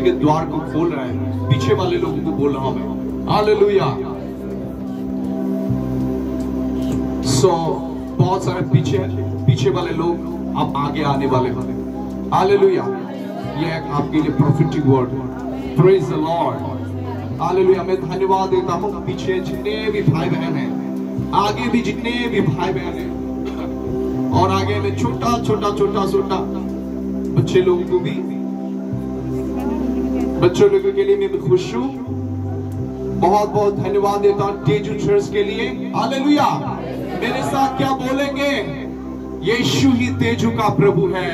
के द्वार को खोल रहा है। पीछे वाले लोगों को बोल रहा हूं मैं, हालेलुया। बहुत सारे पीछे वाले लोग अब आगे आने वाले हैं, हालेलुया। ये आपके लिए प्रोफेटिक वर्ड है। Praise the Lord, hallelujah. मैं धन्यवाद देता हूं पीछे जितने भी भाई बहन हैं, आगे भी जितने भी भाई बहन हैं, और आगे में छोटा बच्चे लोगों को भी, बच्चों लोगों के लिए मैं भी खुश हूं। बहुत बहुत धन्यवाद देता हूं तेजू चर्च के लिए, हालेलुया। मेरे साथ क्या बोलेंगे? यीशु ही तेजू का प्रभु है,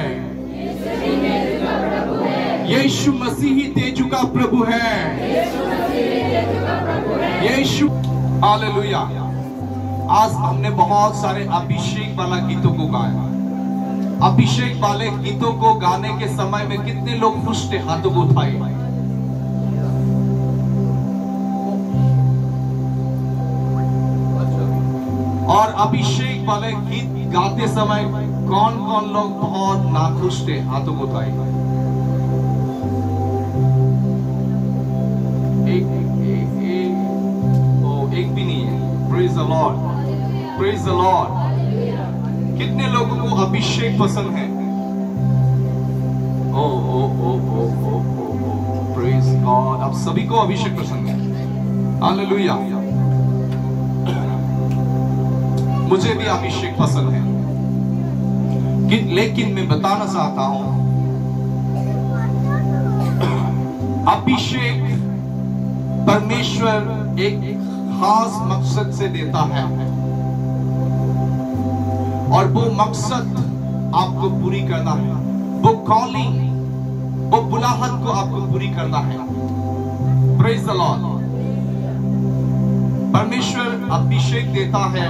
यीशु मसीह ही तेजू का प्रभु है, यीशु, हालेलुया। आज हमने बहुत सारे अभिषेक वाला गीतों को गाया। अभिषेक वाले गीतों को गाने के समय में कितने लोग खुश थे? हाथों को उठाए। और अभिषेक वाले गीत गाते समय कौन कौन लोग बहुत नाखुश थे? हाथों को उठाए। एक भी नहीं है। Praise the Lord, praise the Lord. कितने लोगों को अभिषेक पसंद है? ओ ओ ओ ओ ओ ओ प्रेज गॉड। आप सभी को अभिषेक पसंद है, हालेलुया। मुझे भी अभिषेक पसंद है, लेकिन मैं बताना चाहता हूं अभिषेक परमेश्वर एक खास मकसद से देता है, और वो मकसद आपको पूरी करना है। वो कॉलिंग, वो बुलाहट को आपको पूरी करना है। Praise the Lord. परमेश्वर अभिषेक देता है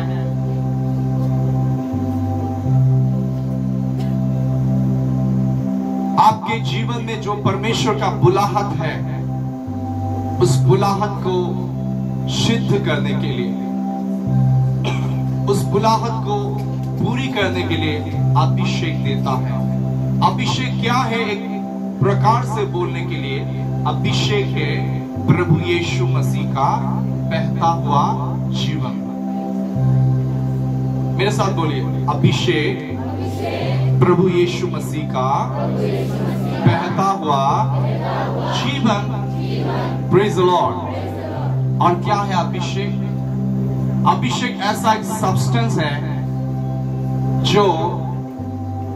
आपके जीवन में। जो परमेश्वर का बुलाहट है, उस बुलाहट को सिद्ध करने के लिए, उस बुलाहट को पूरी करने के लिए अभिषेक देता है। अभिषेक क्या है? एक प्रकार से बोलने के लिए अभिषेक है प्रभु यीशु मसीह का बहता हुआ जीवन। मेरे साथ बोलिए, अभिषेक प्रभु यीशु मसीह का बहता हुआ जीवन। Praise the Lord. और क्या है अभिषेक? अभिषेक ऐसा एक सब्सटेंस है जो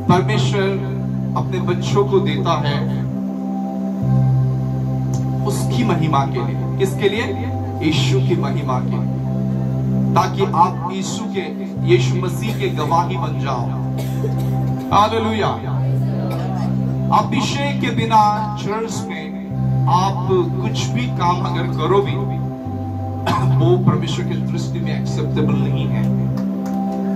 परमेश्वर अपने बच्चों को देता है उसकी महिमा के लिए। किसके लिए? यीशु की महिमा के लिए, ताकि आप यीशु मसीह के गवाही बन जाओ। हालेलुया। अभिषेक के बिना चर्च में आप कुछ भी काम अगर करो भी, वो परमेश्वर की दृष्टि में एक्सेप्टेबल नहीं है।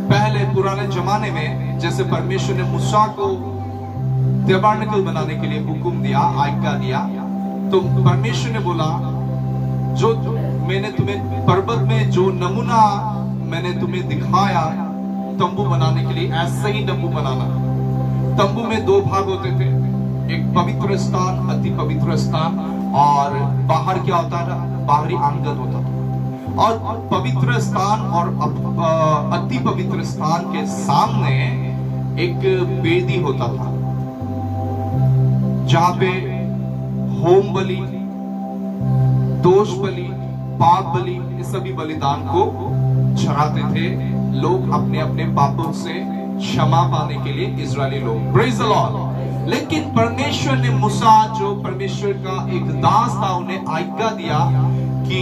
पहले पुराने जमाने में जैसे परमेश्वर ने मूसा को टैबरनेकल बनाने के लिए हुक्म दिया, आज्ञा दिया, तो परमेश्वर ने बोला, जो मैंने तुम्हें पर्वत में जो नमूना मैंने तुम्हें दिखाया तंबू बनाने के लिए, ऐसे ही तंबू बनाना। तंबू में दो भाग होते थे, एक पवित्र स्थान, अति पवित्र स्थान, और बाहर क्या होता था? बाहरी आंगन होता था। और पवित्र स्थान और अति पवित्र स्थान के सामने एक वेदी होता था, जहां पे होम बलि, दोष बलि, पाप बलि, ये सभी बलिदान को चढ़ाते थे लोग अपने अपने पापों से क्षमा पाने के लिए, इजरायली लोग। Praise the Lord. लेकिन परमेश्वर ने मूसा, जो परमेश्वर का एक दास था, उन्हें आज्ञा दिया कि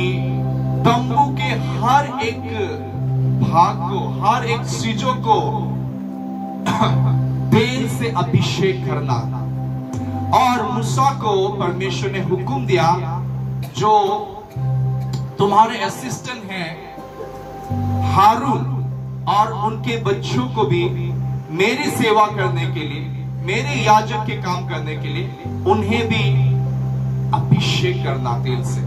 तंबू के हर एक भाग को, हर एक चीजों को तेल से अभिषेक करना। और मूसा को परमेश्वर ने हुक्म दिया, जो तुम्हारे असिस्टेंट हैं हारून, और उनके बच्चों को भी मेरी सेवा करने के लिए, मेरे याजक के काम करने के लिए उन्हें भी अभिषेक करना तेल से।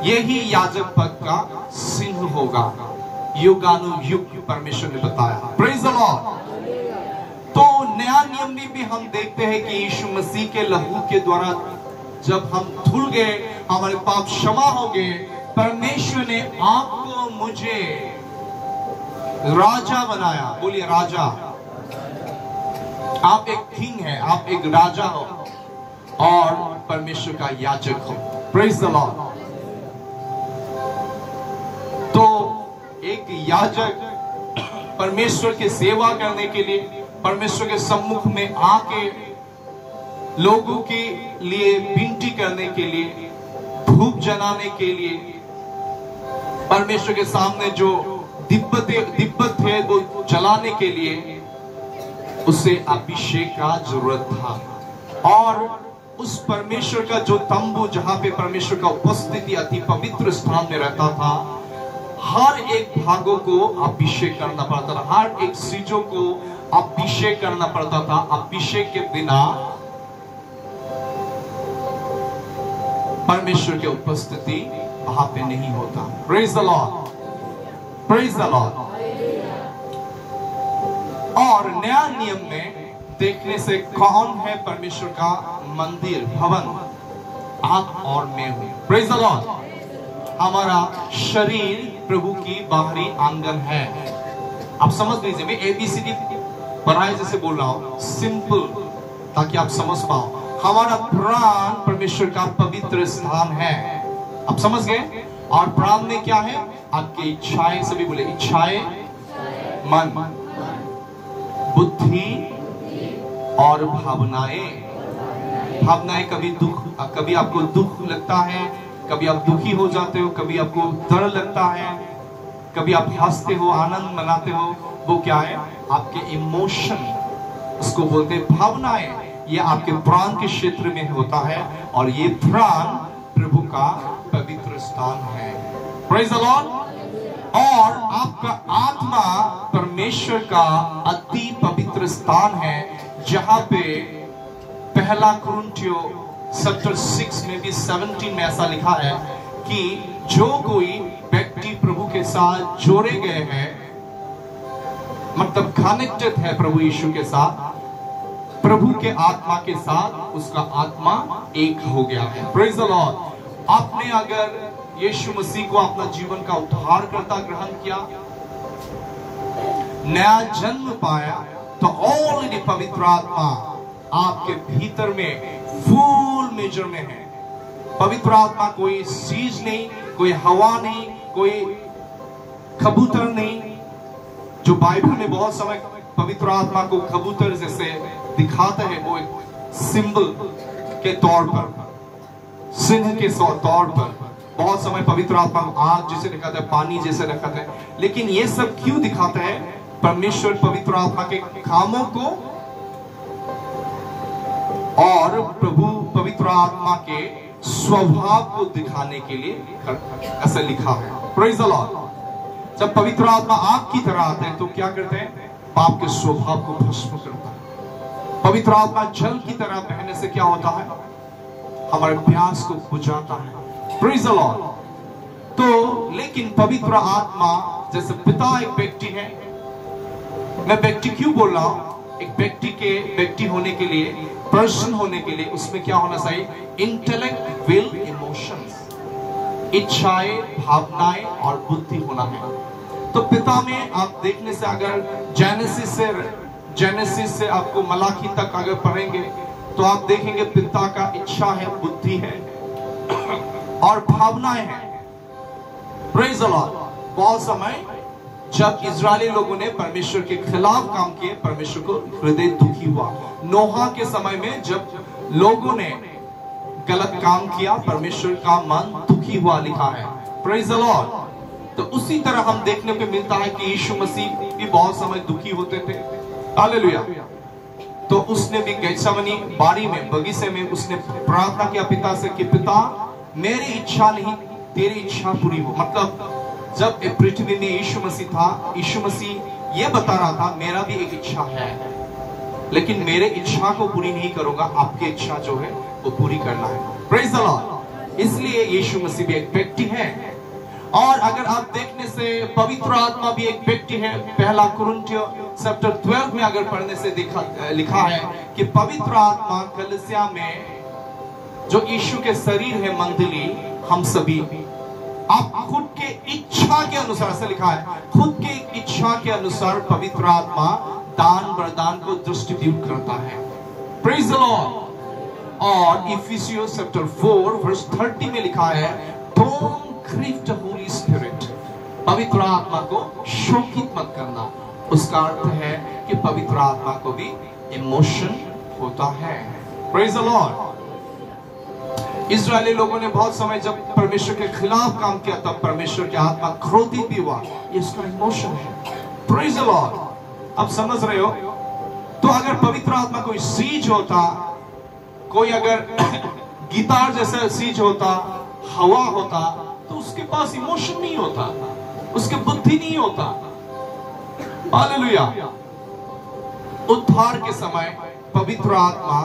यही याजक पद का सिंह होगा, युगानुयुग परमेश्वर ने बताया। Praise the Lord. तो नया नियम में भी हम देखते हैं कि यीशु मसीह के लहू के द्वारा जब हम धुल गए, हमारे पाप क्षमा हो गए, परमेश्वर ने आपको मुझे राजा बनाया। बोलिए राजा। आप एक किंग है, आप एक राजा हो और परमेश्वर का याजक हो। Praise the Lord. तो एक याजक परमेश्वर की सेवा करने के लिए, परमेश्वर के सम्मुख में आके लोगों के लिए विनती करने के लिए, धूप जलाने के लिए, परमेश्वर के सामने जो दिब्बत है वो जलाने के लिए उसे अभिषेक का जरूरत था। और उस परमेश्वर का जो तंबू, जहां पे परमेश्वर का उपस्थिति अति पवित्र स्थान में रहता था, हर एक भागों को अभिषेक करना पड़ता था, हर एक चीजों को अभिषेक करना पड़ता था। अभिषेक के बिना परमेश्वर की उपस्थिति वहां पे नहीं होता। Praise the Lord, praise the Lord. और नया नियम में देखने से कौन है परमेश्वर का मंदिर, भवन? आप और मैं हूं। Praise the Lord. हमारा शरीर प्रभु की बाहरी आंगन है। आप समझ लीजिए, मैं ABCD पढ़ाई जैसे बोल रहा हूं, सिंपल, ताकि आप समझ पाओ। हमारा प्राण परमेश्वर का पवित्र स्थान है। आप समझ गए? और प्राण में क्या है? आपकी इच्छाएं, सभी बोले इच्छाएं, मन, बुद्धि और भावनाएं। भावनाएं कभी आपको दुख लगता है, कभी आप दुखी हो जाते हो, कभी आपको डर लगता है, कभी आप हंसते हो, आनंद मनाते हो। वो क्या है? आपके इमोशन, उसको बोलते हैं भावनाएं। ये आपके प्राण के क्षेत्र में होता है और ये प्राण प्रभु का पवित्र स्थान है। Praise the Lord. और आपका आत्मा परमेश्वर का अति पवित्र स्थान है, जहां पे पहला कुरिन्थियों चैप्टर 6 में भी 17 में ऐसा लिखा है कि जो कोई व्यक्ति प्रभु के साथ जोड़े गए हैं, मतलब कनेक्टेड है प्रभु यीशु के साथ, प्रभु के आत्मा के साथ, उसका आत्मा एक हो गया है। Praise the Lord. आपने अगर यीशु मसीह को अपना जीवन का उद्धारकर्ता ग्रहण किया, नया जन्म पाया, तो ऑलरेडी पवित्र आत्मा आपके भीतर में फुल मेजर में है। पवित्र आत्मा कोई चीज नहीं, कोई हवा नहीं, कोई कबूतर नहीं। जो बाइबल में बहुत समय पवित्र आत्मा को कबूतर जैसे दिखाते हैं, वो एक सिंबल के तौर पर, सिंह के तौर पर बहुत समय पवित्र आत्मा को आग जैसे दिखाता है, पानी जैसे दिखाता है। लेकिन ये सब क्यों दिखाता है? परमेश्वर पवित्र आत्मा के कामों को और प्रभु पवित्र आत्मा के स्वभाव को दिखाने के लिए ऐसा लिखा है। Praise the Lord. जब पवित्र आत्मा आपकी तरह आता है तो क्या करते हैं? पाप के स्वभाव को भस्म करता है। पवित्र आत्मा जल की तरह बहने से क्या होता है? हमारे प्यास को बुझाता है। Praise the Lord. तो लेकिन पवित्र आत्मा जैसे पिता एक व्यक्ति है, मैं व्यक्ति क्यों बोल रहा हूं? एक व्यक्ति होने के लिए, पर्सन होने के लिए उसमें क्या होना चाहिए? इंटेलेक्ट, विल, इमोशंस, इच्छाएं, भावनाएं और बुद्धि होना है। तो पिता में आप देखने से, अगर जेनेसिस से आपको मलाकी तक अगर पढ़ेंगे तो आप देखेंगे पिता का इच्छा है, बुद्धि है और भावनाएं हैं। Praise the Lord. बहुत समय जब इजरायली लोगों ने परमेश्वर के खिलाफ काम किए, परमेश्वर को हृदय दुखी हुआ। नोहा के समय में जब लोगों ने गलत काम किया, परमेश्वर का मन दुखी हुआ, लिखा है। Praise the Lord. तो उसी तरह हम देखने को मिलता है कि यीशु मसीह भी बहुत समय दुखी होते थे। हालेलुया। तो उसने भी गेत्सेमनी बाड़ी में, बगीचे में उसने प्रार्थना किया पिता से कि पिता, मेरी इच्छा नहीं, तेरी इच्छा पूरी हो। मतलब जब पृथ्वी में यीशु मसीह था, यीशु मसीह ये बता रहा था, मेरा भी एक इच्छा है, लेकिन मेरे इच्छा को पूरी नहीं करूंगा, आपकी इच्छा जो है वो पूरी करना है। Praise the Lord. इसलिए यीशु मसीह भी एक व्यक्ति है। और अगर आप देखने से पवित्र आत्मा भी एक व्यक्ति है। पहला कुरिन्थियों चैप्टर 12 में अगर पढ़ने से लिखा है कि पवित्र आत्मा कलीसिया में जो यीशु के शरीर है मंडली, हम सभी, आप खुद के इच्छा के अनुसार, से लिखा है, खुद के इच्छा के अनुसार पवित्र आत्मा दान वरदान को डिस्ट्रीब्यूट करता है। Praise the Lord. और इफिसियंस चैप्टर 4 वर्स 30 में लिखा है, don't grieve the Holy Spirit, पवित्र आत्मा को शोकित मत करना। उसका अर्थ है कि पवित्र आत्मा को भी इमोशन होता है। Praise the Lord. इस्राएली लोगों ने बहुत समय जब परमेश्वर के खिलाफ काम किया, तब परमेश्वर की आत्मा क्रोधित भी हुआ। ये उसका इमोशन है। Praise the Lord. अब समझ रहे हो? तो अगर पवित्र आत्मा कोई सीज होता, कोई अगर गिटार जैसा सीज होता, हवा होता, तो उसके पास इमोशन नहीं होता, उसके बुद्धि नहीं होता। हालेलुया। उद्धार के समय पवित्र आत्मा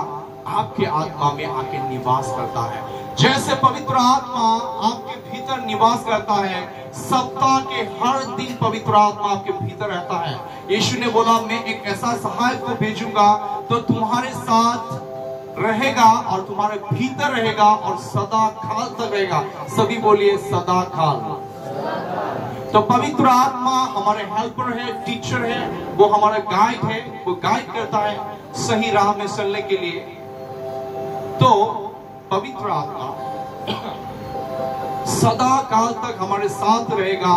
आपके आत्मा में आके निवास करता है। जैसे पवित्र आत्मा आपके भीतर निवास करता है, सप्ताह के हर दिन पवित्र आत्मा आपके भीतर रहता है। यीशु ने बोला, मैं एक ऐसा सहायक को भेजूंगा तो तुम्हारे साथ रहेगा और तुम्हारे भीतर रहेगा और सदा काल तक रहेगा। सभी बोलिए सदा काल। तो पवित्र आत्मा हमारे हेल्पर है, टीचर है, वो हमारा गाइड है, वो गाइड करता है सही राह में चलने के लिए। तो पवित्र आत्मा सदा काल तक हमारे साथ रहेगा,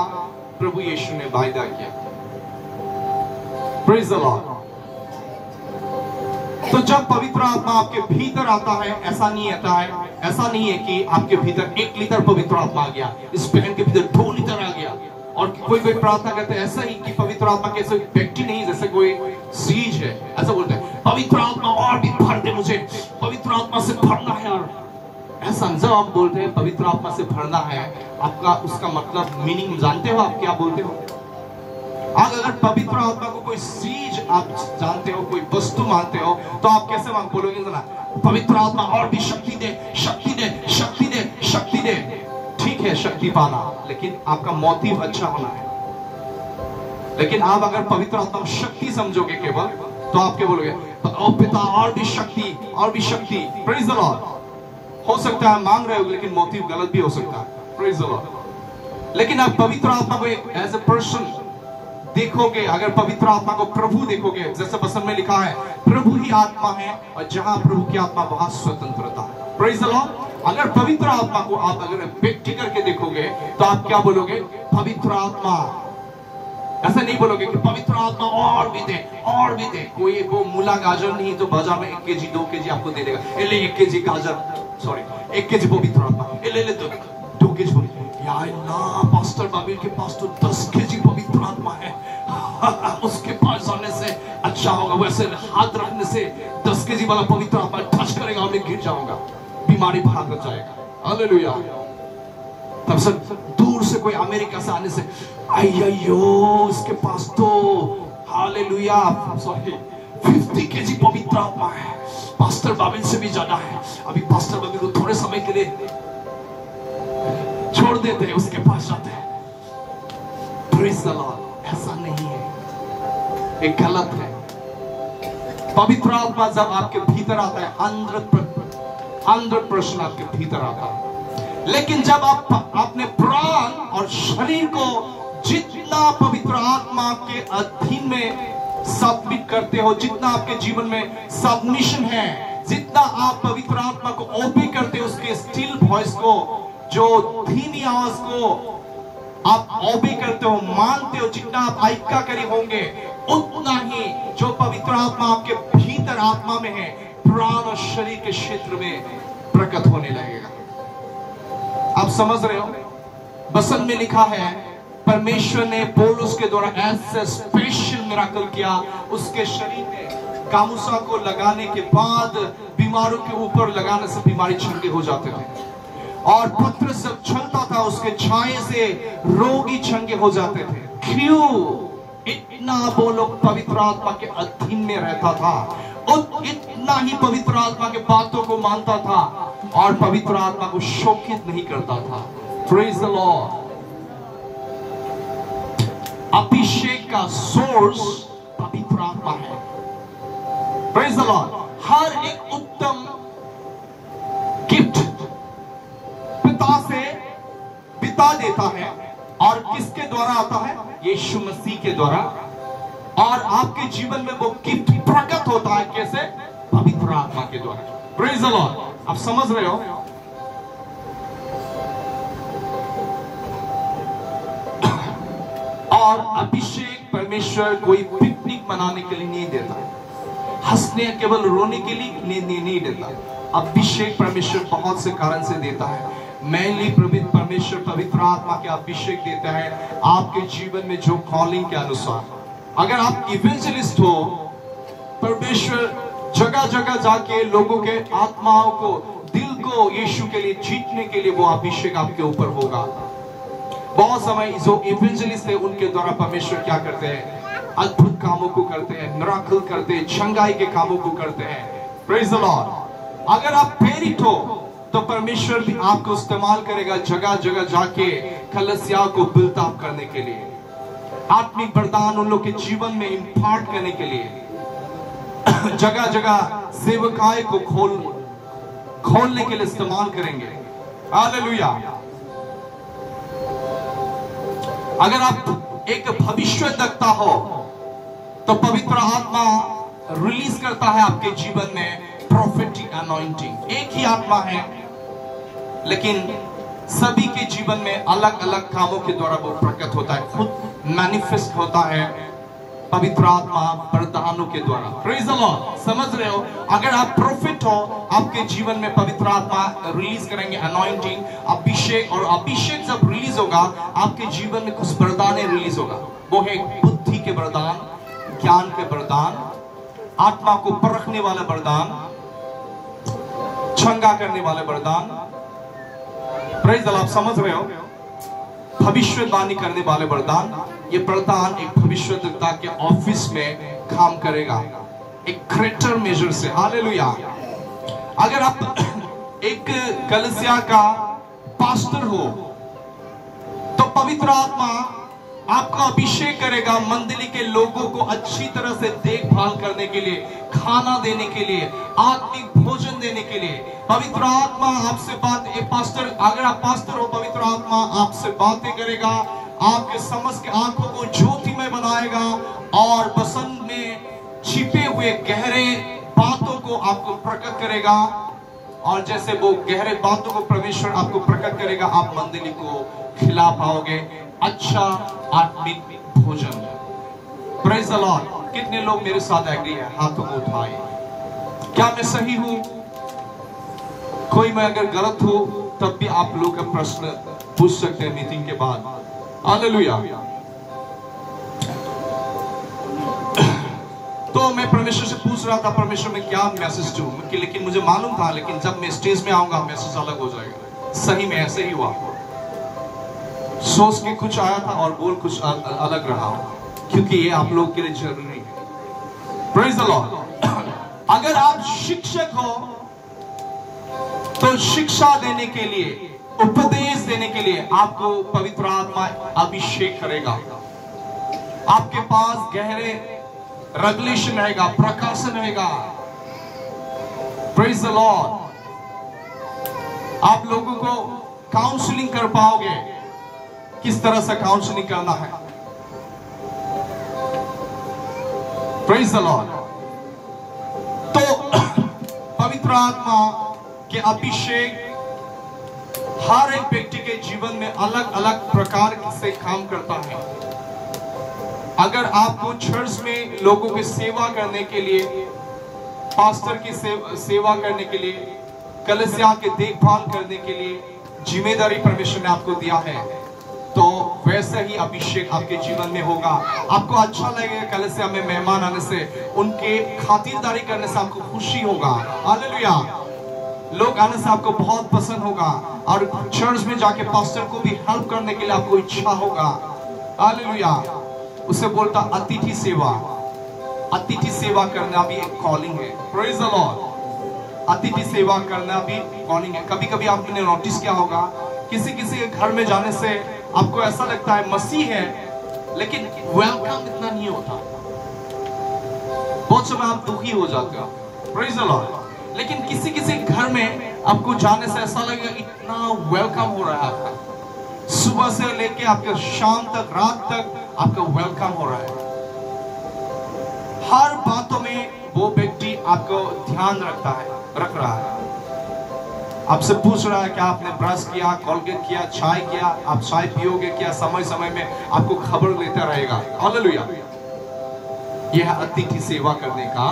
प्रभु यीशु ने वायदा किया। Praise the Lord. तो जब पवित्र आत्मा आपके भीतर आता है, ऐसा नहीं आता है, ऐसा नहीं है कि आपके भीतर 1 लीटर पवित्र आत्मा आ गया, इस बहन के भीतर 2 लीटर आ गया। और कोई प्रार्थना करते हैं ऐसा ही कि पवित्र आत्मा के ऐसे व्यक्ति नहीं जैसे कोई सीज है, ऐसा बोलते हैं पवित्र आत्मा और भी भर दे मुझे, पवित्र आत्मा से भरना है। और ऐसा जब आप बोलते हैं पवित्र आत्मा से भरना है, आपका उसका मतलब मीनिंग जानते हो आप क्या बोलते हो? आज अगर पवित्र आत्मा को कोई सीज आप जानते हो, कोई वस्तु मानते हो, तो आप कैसे बोलोगे ना, पवित्र आत्मा और भी शक्ति दे, शक्ति दे, शक्ति दे, शक्ति दे। ठीक है शक्ति पाना, लेकिन आपका मोटिव अच्छा होना है। लेकिन आप अगर पवित्र आत्मा शक्ति समझोगे केवल, तो आप क्या बोलोगे, ओ पिता और भी शक्ति, और भी शक्ति। Praise the Lord. हो सकता है मांग रहे हो, लेकिन मोटिव गलत भी हो सकता है। Praise the Lord. लेकिन आप पवित्र आत्मा को एज ए पर्सन देखोगे, अगर पवित्र आत्मा को प्रभु देखोगे, जैसे वचन में लिखा है, प्रभु ही आत्मा है और जहां प्रभु की आत्मा वहां स्वतंत्रता है। Praise the Lord. अगर पवित्र आत्मा को आप अगर व्यक्ति करके देखोगे, तो आप क्या बोलोगे, पवित्र आत्मा। ऐसा नहीं बोलोगे कि पवित्र आत्मा और भी दे, और भी दे। कोई वो मूला गाजर नहीं तो बाजार में 1 केजी 2 केजी आपको दे देगा। ले 1 केजी गाजर, सॉरी 1 केजी पवित्र आत्मा, ले 2 केजी बोले यार ना, पास्टर बाबिल के पास तो 10 केजी पवित्र आत्मा है। उसके पास जाने से अच्छा होगा, वैसे हाथ रखने से 10 केजी वाला पवित्र आत्मा टच करेगा और मैं गिर जाऊंगा, बीमारी भाग जाएगा। हालेलुया। तब से दूर से कोई अमेरिका से आने से, अय्यो उसके पास तो हालेलुया सॉरी 50 केजी पवित्र आत्मा है, पास्टर बाबिल से भी ज्यादा है। अभी पास्टर बाबिल को थोड़े समय के लिए छोड़ देते हैं, उसके पास जाते हैं। Praise the Lord. ऐसा नहीं है, ये गलत है। पवित्र आत्मा जब आपके भीतर आता है 100% आपके भीतर आता है। लेकिन जब आप अपने प्राण और शरीर को जितना पवित्र आत्मा के अधीन में सबमिट करते हो, जितना आपके जीवन में सबमिशन है, जितना आप पवित्र आत्मा को ओबे करते हो, उसके स्टिल वॉइस को, जो धीमी आवाज को आप ओबे करते हो, मानते हो, जितना आप आज्ञाकारी होंगे, उतना ही जो पवित्र आत्मा आपके भीतर आत्मा में है, प्राण और शरीर के क्षेत्र में प्रकट होने लगेगा। आप समझ रहे हो? वचन में लिखा है, परमेश्वर ने पौलुस के द्वारा ऐसे स्पेशल मिराकल किया, उसके शरीर में गामुसा को लगाने के बाद बीमारों के ऊपर लगाने से बीमारी चंगे हो जाते थे। और पत्रस जब चलता था, उसके छाये से रोगी चंगे हो जाते थे। क्यों? इतना वो लोग पवित्र आत्मा के अधीन में रहता था, और इतना ही पवित्र आत्मा के बातों को मानता था और पवित्र आत्मा को शोकित नहीं करता था। Praise the lord. अभिषेक का सोर्स पवित्र आत्मा है। Praise the Lord. हर एक उत्तम गिफ्ट देता है, और किसके द्वारा आता है? यीशु मसीह के द्वारा। और आपके जीवन में वो गिफ्ट प्रकट होता है कैसे? पवित्र आत्मा के द्वारा। Praise the Lord. आप समझ रहे हो? और अभिषेक परमेश्वर कोई पिकनिक मनाने के लिए नहीं देता, हंसने केवल रोने के लिए नहीं देता। अभिषेक परमेश्वर बहुत से कारण से देता है। मैनली प्रवित परमेश्वर पवित्र आत्मा के अभिषेक देता है आपके जीवन में जो कॉलिंग के अनुसार। अगर आप इवेंजलिस्ट हो, परमेश्वर जगह जगह जाके लोगों के आत्माओं को, दिल को यीशु के लिए जीतने के लिए वो अभिषेक आपके ऊपर होगा। बहुत समय जो इवेंजलिस्ट है उनके द्वारा परमेश्वर क्या करते हैं? अद्भुत कामों को करते हैं, मिराकल करते हैं, चंगाई के कामों को करते हैं। Praise the Lord. अगर आप प्रेरित हो तो परमेश्वर भी आपको इस्तेमाल करेगा जगह जगह जाके कलीसिया को बिल्ड अप करने के लिए, आत्मिक वरदान उन लोग के जीवन में इंपार्ट करने के लिए, जगह जगह सेवकाई को खोलने के लिए इस्तेमाल करेंगे। हालेलुया। अगर आप एक भविष्यवक्ता हो तो पवित्र आत्मा रिलीज करता है आपके जीवन में प्रोफेटिक अनॉइंटिंग। एक ही आत्मा है लेकिन सभी के जीवन में अलग अलग कामों के द्वारा वो प्रकट होता है, खुद मैनिफेस्ट होता है पवित्र आत्मा वरदानों के द्वारा। Praise the Lord. समझ रहे हो? अगर आप प्रोफेट हो, आपके जीवन में पवित्र आत्मा रिलीज करेंगे अनॉइंटिंग, अभिषेक, और अभिषेक जब रिलीज होगा आपके जीवन में कुछ वरदान रिलीज होगा। वो है बुद्धि के वरदान, ज्ञान के वरदान, आत्मा को परखने वाला वरदान, चंगा करने वाले वरदान। Praise the Lord. समझ रहे हो? भविष्यवाणी करने वाले वरदान। ये वरदान एक भविष्यवक्ता के ऑफिस में काम करेगा एक ग्रेटर मेजर से। हालेलुया। अगर आप एक कलीसिया का पास्टर हो तो पवित्र आत्मा आपका अभिषेक करेगा मंडली के लोगों को अच्छी तरह से देखभाल करने के लिए, खाना देने के लिए, आत्मिक भोजन देने के लिए। पवित्र आत्मा आपसे बात, एक पास्टर, अगर आप पास्टर हो, पवित्र आत्मा आपसे बातें करेगा, आपके समझ के आंखों को ज्योतिमय बनाएगा और बसंत में छिपे हुए गहरे बातों को आपको प्रकट करेगा। और जैसे वो गहरे बातों को परमेश्वर आपको प्रकट करेगा, आप मंडली को खिला पाओगे अच्छा आत्मिक भोजन। Praise the Lord. कितने लोग मेरे साथ एग्री है? हाथों को उठाए। क्या मैं सही हूं? कोई मैं अगर गलत हूं तब भी आप लोग का प्रश्न पूछ सकते हैं मीटिंग के बाद। हालेलुया। तो मैं परमेश्वर से पूछ रहा था परमेश्वर में क्या मैसेज दूं, लेकिन मुझे मालूम था, लेकिन जब मैं स्टेज में आऊंगा मैसेज अलग हो जाएगा। सही में ऐसे ही हुआ। सोच के कुछ आया था और बोल कुछ अलग रहा, क्योंकि ये आप लोग के लिए जरूरी है। Praise the Lord. अगर आप शिक्षक हो तो शिक्षा देने के लिए, उपदेश देने के लिए आपको पवित्र आत्मा अभिषेक करेगा। आपके पास गहरे रेवलेशन रहेगा, प्रकाशन रहेगा। Praise the Lord. आप लोगों को काउंसलिंग कर पाओगे, किस तरह से काउंसलिंग करना है। Praise the Lord. तो पवित्र आत्मा के अभिषेक हर एक व्यक्ति के जीवन में अलग अलग प्रकार से काम करता है। अगर आपको चर्च में लोगों की सेवा करने के लिए, पास्टर की सेवा करने के लिए, कलीसिया के देखभाल करने के लिए जिम्मेदारी परमेश्वर ने आपको दिया है, तो वैसे ही अभिषेक आपके जीवन में होगा। आपको अच्छा लगेगा कलीसिया में मेहमान आने से, उनके खातिरदारी करने से आपको खुशी होगा। हालेलुया। लोग आने से आपको बहुत पसंद होगा, और चर्च में जाके पास्टर को भी हेल्प करने के लिए आपको इच्छा होगा। हालेलुया। उसे बोलता अतिथि सेवा। अतिथि सेवा करना भी एक कॉलिंग है। Praise the Lord. अतिथि सेवा करना भी कॉलिंग है। कभी कभी आपने नोटिस किया होगा, किसी किसी के घर में जाने से आपको ऐसा लगता है मसीह है, लेकिन वेलकम इतना नहीं होता। बहुत समय आप दुखी हो जाते हो। Praise the Lord. लेकिन किसी किसी घर में आपको जाने से ऐसा लगेगा इतना वेलकम हो रहा है आपका। सुबह से लेके आपके शाम तक, रात तक आपका वेलकम हो रहा है। हर बातों में वो व्यक्ति आपको ध्यान रख रहा है। आपसे पूछ रहा है कि आपने ब्रश किया, कोलगेट किया, चाय किया, आप चाय पियोगे क्या, समय समय में आपको खबर लेता रहेगा। हालेलुया। यह अतिथि सेवा करने का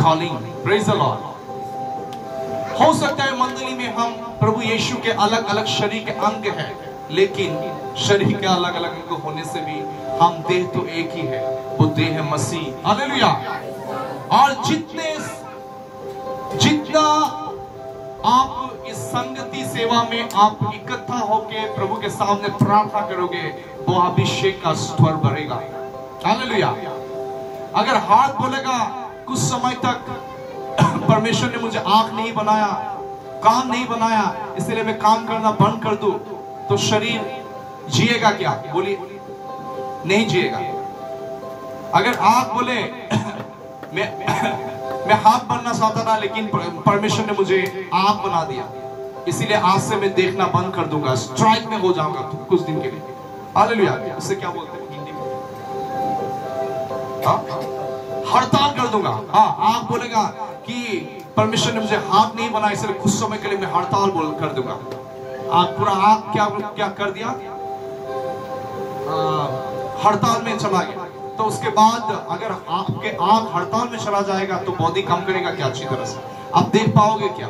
कॉलिंग। Praise the Lord. हो सकता है मंडली में हम प्रभु यीशु के अलग अलग शरीर के अंग हैं, लेकिन शरीर के अलग अलग अंग होने से भी हम देह तो एक ही है, वो देह है मसीह। हालेलुया। और जितना आप इस संगति सेवा में आप इकट्ठा होके प्रभु के सामने प्रार्थना करोगे, वो अभिषेक का स्वर बढ़ेगा। हालेलुया। अगर हाथ बोलेगा कुछ समय तक परमेश्वर ने मुझे आंख नहीं बनाया, कान नहीं बनाया, इसलिए मैं काम करना बंद कर दूं, तो शरीर जिएगा क्या? बोलिए, नहीं जिएगा। अगर आंख बोले मैं हाथ बनना चाहता था, लेकिन परमेश्वर ने मुझे आंख बना दिया, इसीलिए आज से मैं देखना बंद कर दूंगा, स्ट्राइक में हो जाऊंगा कुछ दिन के लिए। हालेलुया। इससे क्या बोलते हैं हिंदी में? हड़ताल कर दूंगा। हाँ, आंख बोलेगा कि परमेश्वर ने मुझे हाथ नहीं बनाया, इसलिए कुछ समय के लिए मैं हड़ताल बोल कर दूंगा। आप पूरा आंख क्या कर दिया? हड़ताल में चला गया। तो उसके बाद अगर आपके आंख हड़ताल में चला जाएगा तो बॉडी काम करेगा क्या अच्छी तरह से? आप देख पाओगे क्या?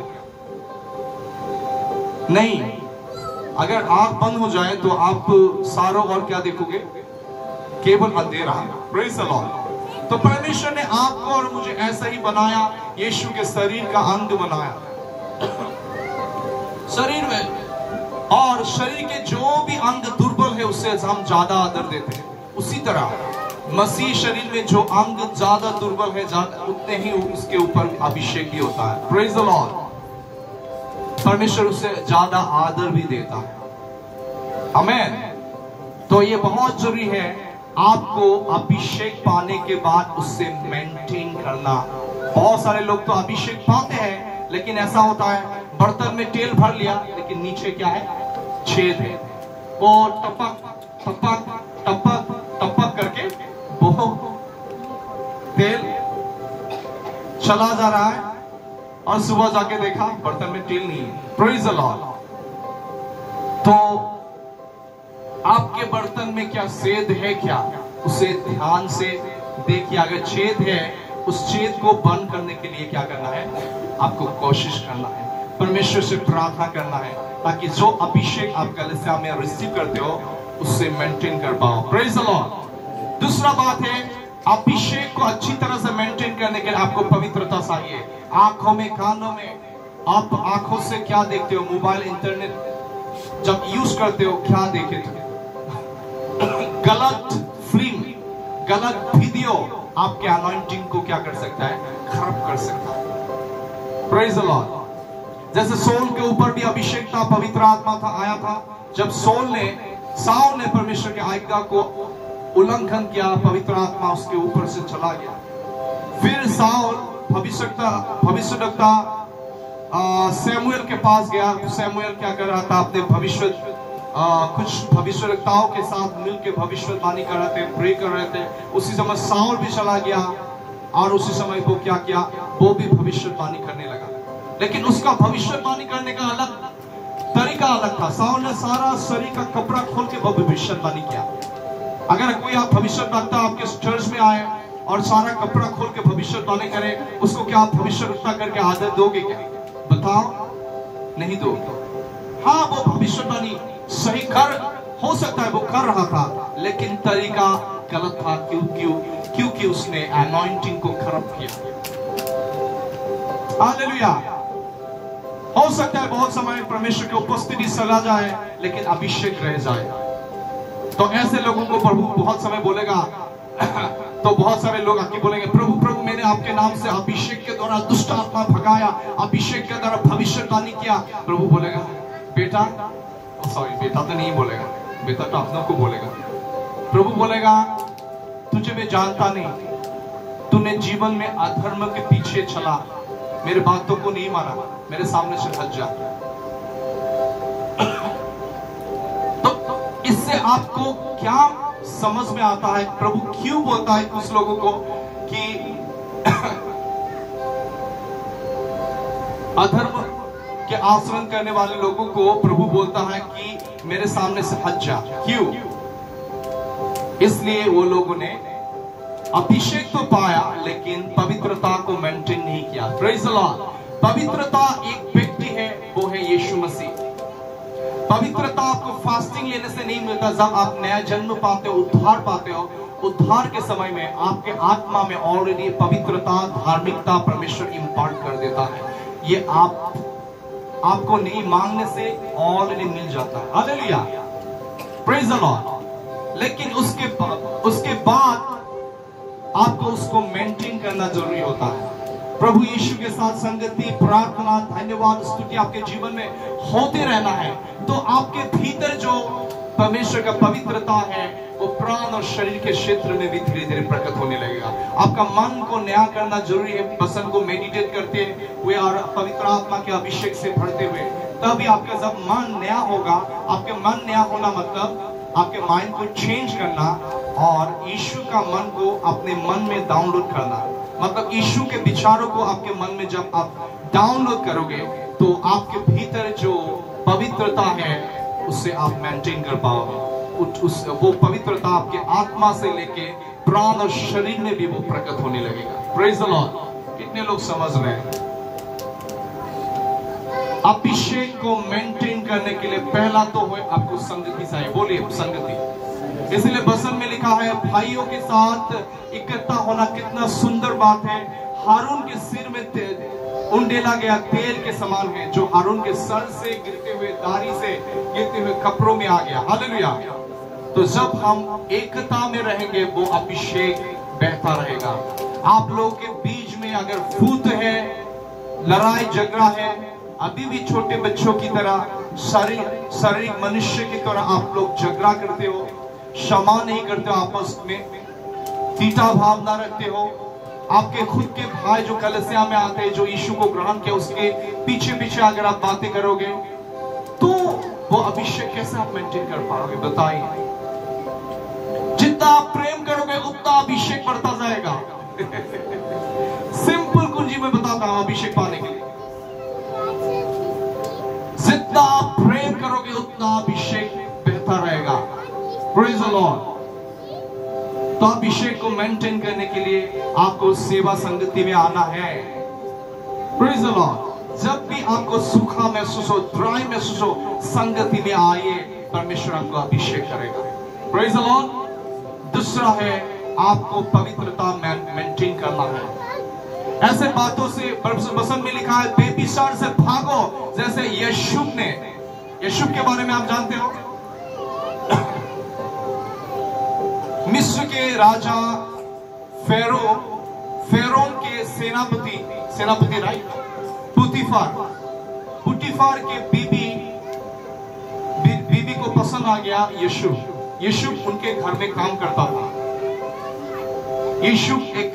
नहीं। अगर आंख बंद हो जाए तो आप सारों और क्या देखोगे? केवल अंधेरा। Praise the Lord. तो परमेश्वर ने आपको और मुझे ऐसा ही बनाया, यीशु के शरीर का अंग बनाया शरीर में, और शरीर के जो भी अंग दुर्बल है उससे हम ज्यादा आदर देते हैं। उसी तरह मसीह शरीर में जो अंग ज्यादा दुर्बल है, उतने ही उसके ऊपर अभिषेक भी होता है। Praise the Lord. परमेश्वर उससे ज्यादा आदर भी देता है। आमीन। तो ये बहुत जरूरी है आपको अभिषेक पाने के बाद उससे मेंटेन करना। बहुत सारे लोग तो अभिषेक पाते हैं, लेकिन ऐसा होता है बर्तन में तेल भर लिया, लेकिन नीचे क्या है? छेद है। वो टपक टपक टपक टपक करके वो तेल चला जा रहा है, और सुबह जाके देखा बर्तन में तेल नहीं है। Praise the Lord. तो आपके बर्तन में क्या छेद है क्या? उसे ध्यान से देखिए। अगर छेद है, उस छेद को बंद करने के लिए क्या करना है? आपको कोशिश करना है, परमेश्वर से प्रार्थना करना है, ताकि जो अभिषेक आप कलीसिया में रिसीव करते हो उससे मेंटेन कर पाओ। Praise the Lord. दूसरा बात है, अभिषेक को अच्छी तरह से मेंटेन करने के लिए आपको पवित्रता चाहिए। आंखों में, कानों में, आप आंखों से क्या देखते हो? मोबाइल, इंटरनेट जब यूज करते हो क्या देखे थे? गलत फिल्म, गलत वीडियो आपके अनॉइंटिंग को क्या कर सकता है? खराब कर सकता है। Praise the Lord. जैसे सोल के ऊपर भी अभिषेक था, पवित्र आत्मा था, आया था। जब साउल ने परमेश्वर की आज्ञा को उल्लंघन किया, पवित्र आत्मा उसके ऊपर से चला गया। फिर साउल भविष्यवक्ता सैमुएल के पास गया। सैमुएल क्या कर रहा था? अपने कुछ भविष्यवक्ताओं के साथ मिलकर भविष्यवाणी कर रहे थे, प्रे कर रहे थे। उसी समय साउल भी चला गया, और उसी समय वो क्या किया? वो भी भविष्यवाणी करने लगा। लेकिन उसका भविष्यवाणी करने का अलग तरीका अलग था। साउल ने सारा शरीर का कपड़ा खोल के भविष्यवाणी किया। अगर कोई आप भविष्यवक्ता आपके चर्च में आए और सारा कपड़ा खोल के भविष्यवाणी करे, उसको क्या आप भविष्यवक्ता करके आदर दोगे क्या? बताओ, नहीं दोगे। हाँ, वो भविष्यवाणी सही हो सकता है वो कर रहा था, लेकिन तरीका गलत था। क्योंकि उसने अनॉइंटिंग को खराब किया। हालेलुया। हो सकता है बहुत समय परमेश्वर की उपस्थिति चला जाए, लेकिन अभिषेक रह जाए। तो ऐसे लोगों को प्रभु बहुत समय बोलेगा तो बहुत सारे लोग आके बोलेंगे, प्रभु प्रभु मैंने आपके नाम से अभिषेक के द्वारा दुष्ट आत्मा भगाया, अभिषेक के द्वारा भविष्यवाणी किया। प्रभु बोलेगा, बेटा, सॉरी बेटा तो नहीं बोलेगा, बेटा तो अपनों को बोलेगा। प्रभु बोलेगा, तुझे मैं जानता नहीं, तूने जीवन में अधर्म के पीछे चला, मेरे बातों को नहीं माना, मेरे सामने से हट जा। आपको क्या समझ में आता है प्रभु क्यों बोलता है कुछ लोगों को कि अधर्म के आचरण करने वाले लोगों को प्रभु बोलता है कि मेरे सामने से हट जा। क्यों? इसलिए वो लोगों ने अभिषेक तो पाया लेकिन पवित्रता को मेंटेन नहीं किया। Praise the Lord. पवित्रता एक व्यक्ति है, वो है यीशु मसीह। पवित्रता आपको फास्टिंग लेने से नहीं मिलता। जब आप नया जन्म पाते हो, उद्धार पाते हो, उद्धार के समय में आपके आत्मा में ऑलरेडी पवित्रता, धार्मिकता परमेश्वर इंपार्ट कर देता है। ये आपको नहीं मांगने से ऑलरेडी मिल जाता है। Hallelujah, praise the Lord. लेकिन उसके बाद आपको उसको मेंटेन करना जरूरी होता है। प्रभु यीशु के साथ संगति, प्रार्थना, धन्यवाद, स्तुति आपके जीवन में होते रहना है। तो आपके भीतर जो परमेश्वर का पवित्रता है वो प्राण और शरीर के क्षेत्र में भी धीरे धीरे प्रकट होने लगेगा। आपका मन को नया करना जरूरी है। वचन को मेडिटेट करते हुए और पवित्र आत्मा के अभिषेक से भरते हुए, तभी आपका जब मन नया होगा, आपके मन नया होना मतलब आपके माइंड को चेंज करना और यीशु का मन को अपने मन में डाउनलोड करना। मतलब यीशु के विचारों को आपके मन में जब आप डाउनलोड करोगे तो आपके भीतर जो पवित्रता है उससे आप मेंटेन कर पाओगे। वो पवित्रता आपके आत्मा से लेके प्राण और शरीर में भी वो प्रकट होने लगेगा। Praise the Lord. कितने लोग समझ रहे हैं? अभिषेक को मेंटेन करने के लिए पहला तो है आपको संगति चाहिए। बोलिए संगति। इसलिए वचन में लिखा है भाइयों के साथ इकट्ठा होना कितना सुंदर बात है। हारून के सिर में उंडेला गया तेल के समान है, जो हारून के सर से गिरते हुए, दाढ़ी से गिरते हुए कपड़ों में आ गया। हालेलुया। तो जब हम एकता में रहेंगे वो अभिषेक बहता रहेगा। आप लोगों के बीच में अगर फूट है, लड़ाई झगड़ा है, अभी भी छोटे बच्चों की तरह शारीरिक मनुष्य की तरह आप लोग झगड़ा करते हो, क्षमा नहीं करते हो, आपस में तीता भाव ना रखते हो, आपके खुद के भाई जो कलीसिया में आते हैं, जो यीशु को ग्रहण किया, उसके पीछे पीछे अगर आप बातें करोगे तो वो अभिषेक कैसे आप मेंटेन कर पाओगे? बताइए। जितना आप प्रेम करोगे उतना अभिषेक बढ़ता जाएगा। सिंपल कुंजी में बताता हूं अभिषेक पाने के लिए। जितना आप प्रेम करोगे उतना अभिषेक बहता रहेगा। Praise the Lord. तो अभिषेक को मेंटेन करने के लिए आपको सेवा संगति में आना है। Praise the Lord. जब भी आपको सूखा महसूस हो, ड्राई महसूस हो, संगति में आइए, परमेश्वर आपको अभिषेक करेगा। Praise the Lord. दूसरा है आपको पवित्रता मेंटेन करना है। ऐसे बातों से वचन में लिखा है बेबिचार से भागो, जैसे यशूब के बारे में आप जानते हो। मिस्र के राजा फेरोन के सेनापति राइट, पुतीफार के बीबी को पसंद आ गया यशूब उनके घर में काम करता था। यशूब एक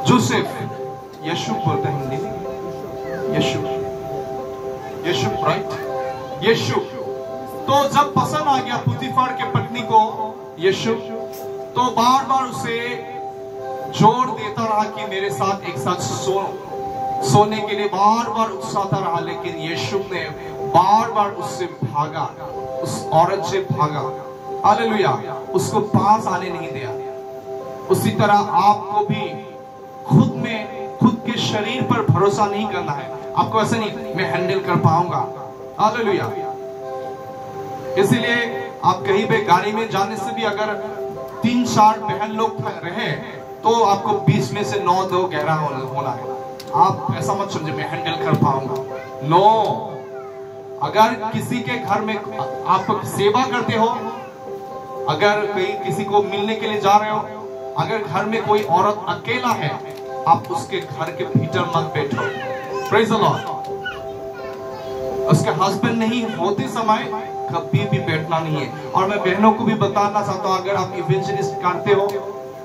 जोसेफ, यशूब बोलते हैं हिंदी में, यशूब राइट, यशूब। तो जब पसंद आ गया पुतीफार के पत्नी को यशूब, तो बार बार उसे जोर देता रहा कि मेरे साथ एक साथ सोने के लिए बार बार उकसाता रहा, लेकिन यशूब ने बार बार उससे भागा, उस औरत से भागा। हालेलुया। उसको पास आने नहीं दिया। उसी तरह आपको भी खुद के शरीर पर भरोसा नहीं करना है। आपको ऐसा नहीं मैं हैंडल कर पाऊंगा। हालेलुया। इसलिए आप कहीं पे गाड़ी में जाने से भी अगर 3-4 बहन लोग रहे तो आपको 20 में से 9 गहरा होना है। आप ऐसा मत समझे मैं हैंडल कर पाऊंगा। नो। अगर किसी के घर में आप सेवा करते हो, अगर कहीं किसी को मिलने के लिए जा रहे हो, अगर घर में कोई औरत अकेला है, आप उसके घर के भीतर मत बैठो। Praise the Lord. उसके हस्बैंड नहीं होते समय कभी भी बैठना नहीं है। और मैं बहनों को भी बताना चाहता हूं, अगर आप इवेंजलिस्ट करते हो,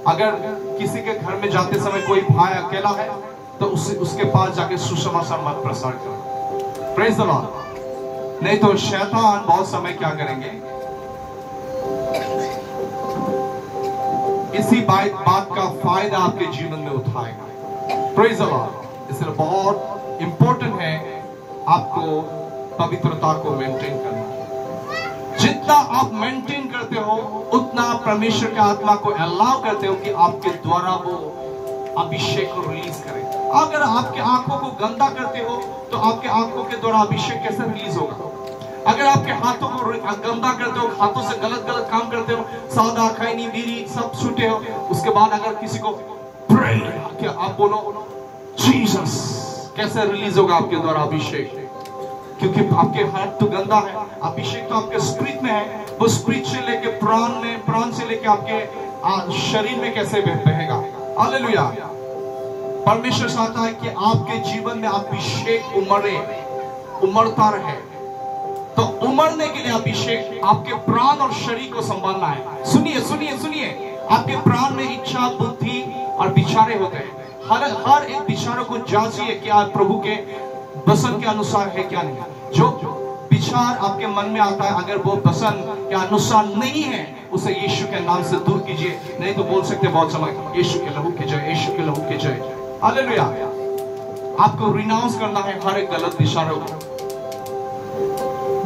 अगर किसी के घर में जाते समय कोई भाई अकेला है तो उसके पास जाके सुसमाचार मत प्रसार करो। Praise the Lord. नहीं तो शैतान बहुत समय क्या करेंगे, इसी बात का फायदा आपके जीवन में उठाएगा। Praise the Lord. इसलिए बहुत इंपॉर्टेंट है आपको पवित्रता को मेंटेन करना। जितना आप मेंटेन करते हो उतना परमेश्वर के आत्मा को अलाउ करते हो कि आपके द्वारा वो अभिषेक को रिलीज करे। अगर आपके आंखों को गंदा करते हो तो आपके आंखों के द्वारा अभिषेक कैसे रिलीज होगा? अगर आपके हाथों को गंदा करते हो, हाथों से गलत गलत काम करते हो, सादा खैनी बीड़ी सब छूटे हो, उसके बाद अगर किसी को प्रे क्या आप बोलो जीसस, कैसे रिलीज होगा आपके द्वारा अभिषेक? क्योंकि आपके हाथ तो गंदा है। अभिषेक तो आपके स्पिरिट में है, वो स्पिरिट से लेके प्राण में, प्राण से लेके आपके शरीर में कैसे बहेगा? हालेलुया। परमेश्वर चाहता है कि आपके जीवन में अभिषेक उमड़ता रहे। तो उमड़ने के लिए अभिषेक आपके प्राण और शरीर को संभालना है। सुनिए सुनिए सुनिए, आपके प्राण में इच्छा, बुद्धि और विचारे होते हैं। हर एक विचारों को जांचिए कि आप प्रभु के वचन के अनुसार है क्या नहीं। जो विचार आपके मन में आता है अगर वो वचन के अनुसार नहीं है, उसे यीशु के नाम से दूर कीजिए। नहीं तो बोल सकते बहुत समय, यीशु के लहू की जय, यीशु के लहू की जय। हालेलुया। आपको रिनाउंस करना है हर एक गलत विचारों को।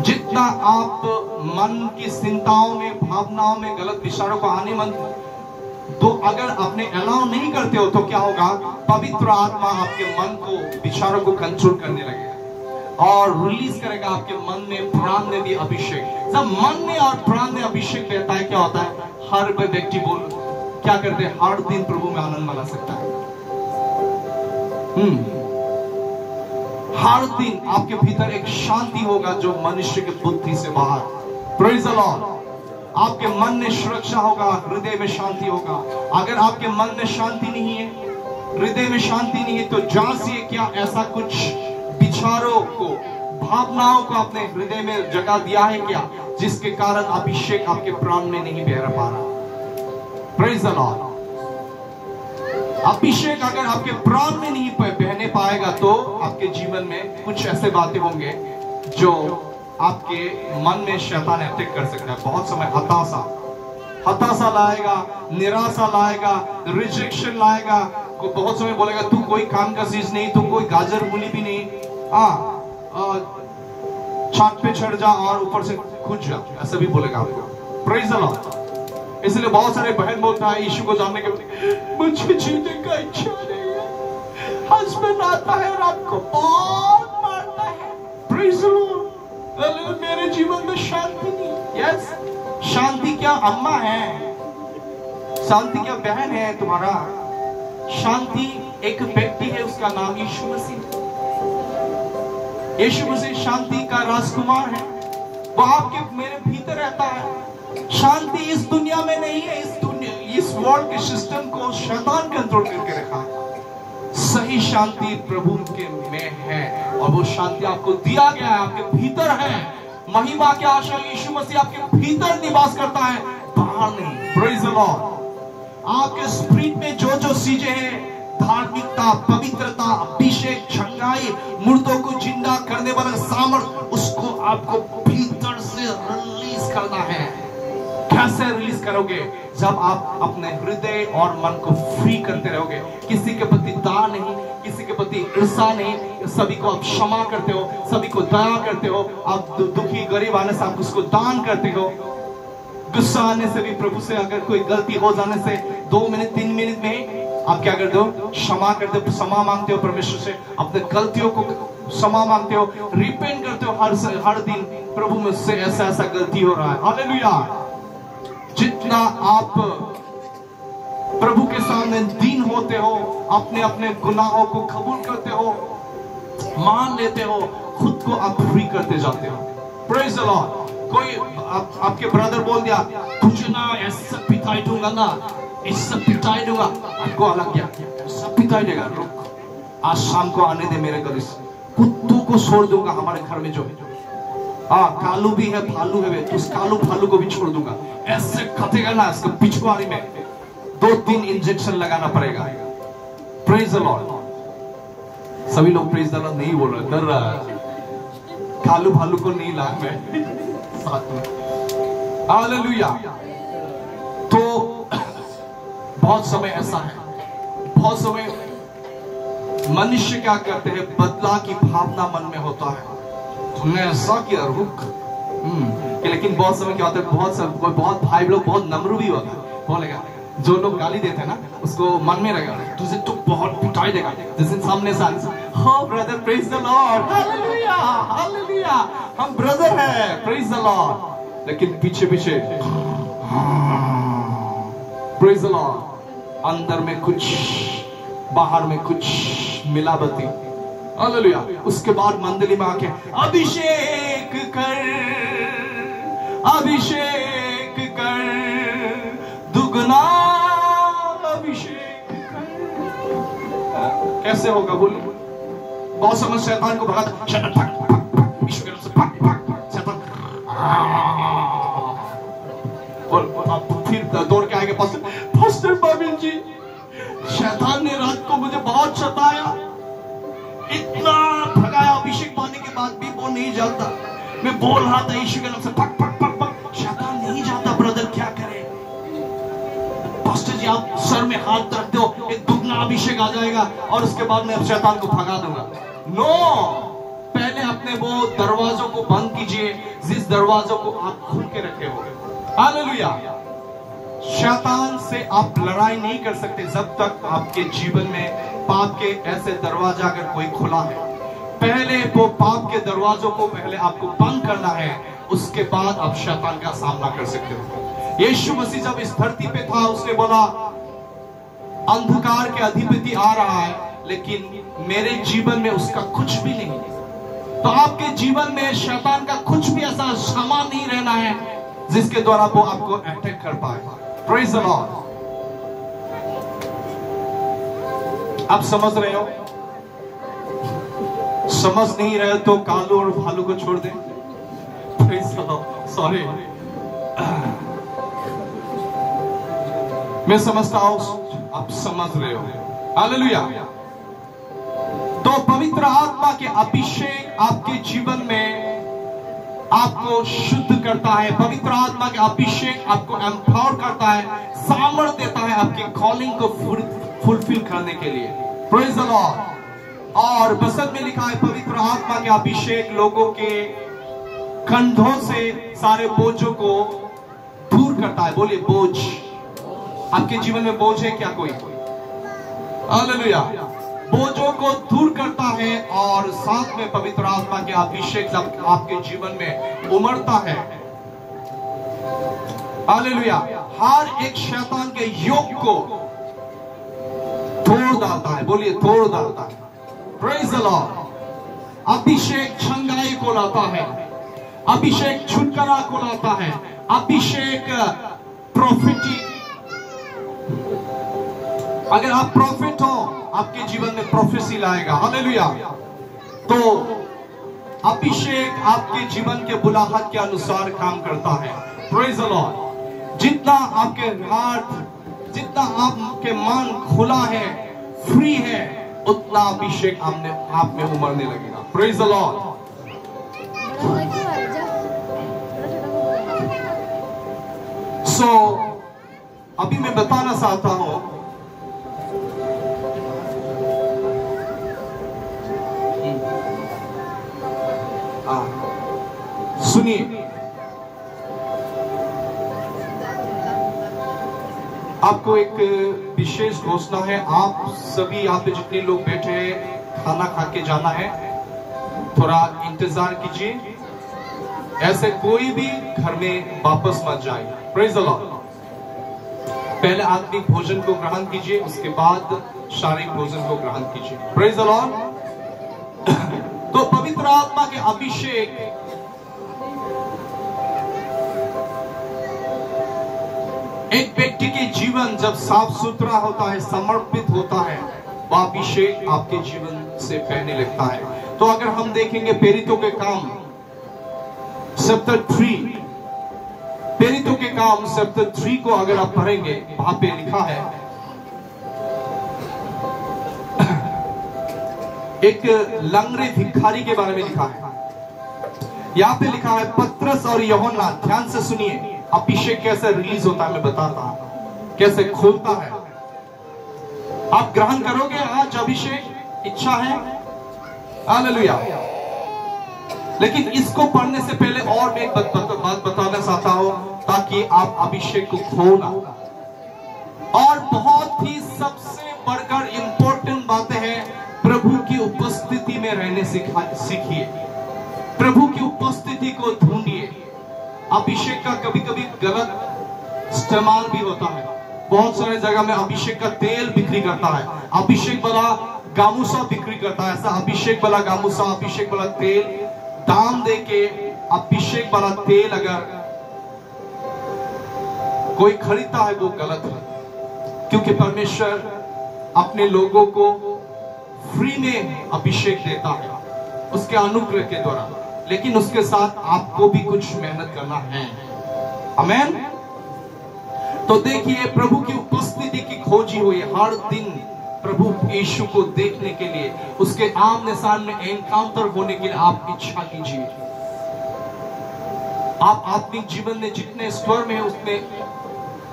जितना आप मन की चिंताओं में, भावनाओं में गलत विचारों को आने मन तो अगर अपने अलाउ नहीं करते हो तो क्या होगा? पवित्र आत्मा आपके मन को, विचारों को कंट्रोल करने लगेगा और रिलीज करेगा आपके मन में, प्राण में भी अभिषेक। जब मन में और प्राण में अभिषेक रहता है क्या होता है? हर व्यक्ति क्या करते हैं? हर दिन प्रभु में आनंद मना सकता है। हर दिन आपके भीतर एक शांति होगा जो मनुष्य की बुद्धि से बाहर। Praise the Lord. आपके मन में सुरक्षा होगा, हृदय में शांति होगा। अगर आपके मन में शांति नहीं है, हृदय में शांति नहीं है, तो जांचिए क्या ऐसा कुछ विचारों को, भावनाओं को अपने हृदय में जगह दिया है क्या, जिसके कारण अभिषेक आपके प्राण में नहीं बह पा रहा। Praise the lord. अभिषेक अगर आपके प्राण में नहीं बहने पाएगा तो आपके जीवन में कुछ ऐसे बातें होंगे जो आपके मन में शैतान अटैक कर सकता है। बहुत समय हताशा लाएगा, निराशा लाएगा, रिजेक्शन लाएगा। बहुत समय बोलेगा तू कोई काम का चीज नहीं, तू कोई गाजर मूली भी नहीं, छात पे चढ़ जा और ऊपर से कूद जा, ऐसा भी बोलेगा आपको। Praise the Lord. इसलिए बहुत सारे बहन बोलता है यीशु को जानने के बाद मुझे जीने का इच्छा नहीं है, हस्बैंड आता है रात को बहुत मारता है, प्रेज द लॉर्ड, मेरे जीवन में शांति नहीं। यस, शांति क्या अम्मा है, शांति क्या बहन है तुम्हारा? शांति एक व्यक्ति है, उसका नाम यीशु मसीह। यीशु मसीह शांति का राजकुमार है, वो आपके मेरे भीतर रहता है। शांति इस दुनिया में नहीं है, इस वर्ल्ड के सिस्टम को शैतान कंट्रोल करके रखा है। सही शांति प्रभु के में है और वो शांति आपको दिया गया है, आपके भीतर है। महिमा के आशा यीशु मसीह आपके भीतर निवास करता है, बाहर नहीं। Praise the Lord. आपके स्पिरिट में जो जो चीजें हैं, धार्मिकता, पवित्रता, अभिषेक, चंगाई, मुर्दों को जिंदा करने वाला सामर्थ, उसको आपको भीतर से रिलीज करना है। कैसे रिलीज करोगे? जब आप अपने हृदय और मन को फ्री करते रहोगे। किसी के प्रति दान नहीं, किसी के प्रति ईर्ष्या नहीं, सभी को आप क्षमा करते हो, सभी को दया करते हो। आप दुखी गरीब आने से आप उसको दान करते हो। गुस्सा आने से भी प्रभु से अगर कोई गलती हो जाने से 2 मिनट 3 मिनट में आप क्या करते हो? क्षमा करते हो, क्षमा मांगते हो परमेश्वर से, अपने गलतियों को क्षमा मांगते हो, रिपेंट करते हो। हर दिन प्रभु मुझसे ऐसा ऐसा गलती हो रहा है। हालेलुया। जितना आप प्रभु के सामने दीन होते हो, अपने अपने गुनाहों को कबूल करते हो, मान लेते हो, खुद को आप फ्री करते जाते हो। Praise the Lord. कोई आपके ब्रदर बोल दिया तुझे ना ऐसा पिटाई दूंगा ना, इससे पिटाई दूंगा, आपको अलग किया, सब पिटाई देगा। रुक, आज शाम को आने दे मेरे घर से, कुत्तों को छोड़ दूंगा हमारे घर में। जो कालू भी है, भालू है, तो उस कालू भालू को भी छोड़ दूंगा। ऐसे खतेगा ना, इसको पिछवाड़ी में 2-3 इंजेक्शन लगाना पड़ेगा। Praise the Lord. सभी लोग प्रेज द लॉर्ड नहीं बोल रहे, डर रहा है। कालू भालू को नहीं लाया मैं साथ में। हालेलुया। तो बहुत समय ऐसा है, बहुत समय मनुष्य क्या करते हैं, बदला की भावना मन में होता है, तुमने ऐसा किया रुक। लेकिन बहुत समय क्या होता है, बहुत भाई लोग बहुत नम्र भी होता है, बोलेगा जो लोग गाली देते हैं ना उसको मन में रहेगा तुझे तो बहुत पिटाई देगा, जिस दिन सामने से हो brother praise the Lord, hallelujah hallelujah, हम ब्रदर हैं प्रेज द लॉर्ड, लेकिन पीछे पीछे प्रेज द लॉर्ड, अंदर में कुछ बाहर में कुछ मिलावटी। हालेलुया। उसके बाद मंडली में आके अभिषेक कर, अभिषेक कर, दुगना अभिषेक कर। कैसे होगा बोलो? बहुत समय शैतान को भगा, शैतान भाग भाग, विश्व के नाम से भाग भाग, शैतान और फिर दौड़ के आएंगे पास्टर बाबिल जी, शैतान ने रात को मुझे बहुत सताया, इतना भगाया, अभिषेक पाने के बाद भी वो नहीं जाता। मैं बोल रहा था यीशु के नाम से पक पक पक पक, शैतान नहीं जाता। ब्रदर क्या करे? पास्टर जी आप सर में हाथ रख दो, एक दुगना अभिषेक आ जाएगा और उसके बाद मैं शैतान को भगा दूंगा। नो, पहले अपने वो दरवाजों को बंद कीजिए जिस दरवाजों को आप खुल के रखे हो। हालेलुया। शैतान से आप लड़ाई नहीं कर सकते जब तक आपके जीवन में पाप के ऐसे दरवाजा अगर कोई खुला है। पहले वो पाप के दरवाजों को पहले आपको बंद करना है, उसके बाद आप शैतान का सामना कर सकते हो। यीशु मसीह जब इस धरती पे था उसने बोला अंधकार के अधिपति आ रहा है लेकिन मेरे जीवन में उसका कुछ भी नहीं। तो आपके जीवन में शैतान का कुछ भी ऐसा सामान नहीं रहना है जिसके द्वारा वो आपको अटैक कर पाए। Praise the Lord. आप समझ रहे हो? समझ नहीं रहे तो कालू और भालू को छोड़ दें। Praise the Lord. सॉरी, मैं समझता हूं आप समझ रहे हो। हालेलुया। तो पवित्र आत्मा के अभिषेक आपके जीवन में आपको शुद्ध करता है। पवित्र आत्मा के अभिषेक आपको एम्पावर करता है, सामर्थ्य देता है आपके कॉलिंग को फुलफिल करने के लिए। Praise the Lord. और वचन में लिखा है पवित्र आत्मा के अभिषेक लोगों के कंधों से सारे बोझों को दूर करता है। बोलिए बोझ। आपके जीवन में बोझ है क्या कोई? हालेलुया। बोझों को दूर करता है और साथ में पवित्र आत्मा के अभिषेक जब आपके जीवन में उमड़ता है, हालेलुया, हर एक शैतान के योग को तोड़ डालता है। बोलिए तोड़ डालता है। Praise the lord. अभिषेक छंगाई को लाता है, अभिषेक छुटकारा को लाता है, अभिषेक प्रोफेटिक। अगर आप प्रॉफिट हो आपके जीवन में प्रोफेसी लाएगा। हालेलुया। तो अभिषेक आपके जीवन के बुलाहट के अनुसार काम करता है। Praise the Lord. जितना आपके हार्ट, जितना आपके मन खुला है, फ्री है, उतना अभिषेक आप में उमड़ने लगेगा। Praise the Lord. सो अभी मैं बताना चाहता हूं, सुनिए, आपको एक विशेष घोषणा है। आप सभी यहाँ पे जितने लोग बैठे हैं खाना खा के जाना है, थोड़ा इंतजार कीजिए। ऐसे कोई भी घर में वापस मत जाए। Praise the Lord. पहले आत्मिक भोजन को ग्रहण कीजिए, उसके बाद शारीरिक भोजन को ग्रहण कीजिए। Praise the Lord. तो पवित्र आत्मा के अभिषेक एक व्यक्ति के जीवन जब साफ सुथरा होता है, समर्पित होता है, वह अभिषेक आपके जीवन से बहने लगता है। तो अगर हम देखेंगे प्रेरितों के काम चैप्टर 3, प्रेरितों के काम चैप्टर 3 को अगर आप पढ़ेंगे, वहां पे लिखा है एक लंगड़े भिखारी के बारे में लिखा है। यहाँ पे लिखा है पतरस और यूहन्ना, ध्यान से सुनिए, अभिषेक कैसे रिलीज होता है मैं बताता हूं, कैसे खोलता है। आप ग्रहण करोगे आज अभिषेक? इच्छा है? हालेलुया। लेकिन इसको पढ़ने से पहले और मैं एक बात बताना चाहता हूं ताकि आप अभिषेक को खोना। और बहुत ही सबसे बढ़कर इंपॉर्टेंट बातें हैं, प्रभु की उपस्थिति में रहने सीखिए, प्रभु की उपस्थिति को ढूंढिए। अभिषेक का कभी कभी गलत इस्तेमाल भी होता है। बहुत सारे जगह में अभिषेक का तेल बिक्री करता है, अभिषेक वाला गामूसा बिक्री करता है, ऐसा अभिषेक वाला गामूसा, अभिषेक वाला तेल दाम दे के अभिषेक वाला तेल अगर कोई खरीदता है वो गलत है, क्योंकि परमेश्वर अपने लोगों को फ्री में अभिषेक देता है उसके अनुग्रह के द्वारा, लेकिन उसके साथ आपको भी कुछ मेहनत करना है। आमेन। तो देखिए, प्रभु की उपस्थिति की खोजी हुई हर दिन, प्रभु यीशु को देखने के लिए, उसके आमने सामने एनकाउंटर होने के लिए आप इच्छा कीजिए। आप अपने जीवन में जितने स्वर में उतने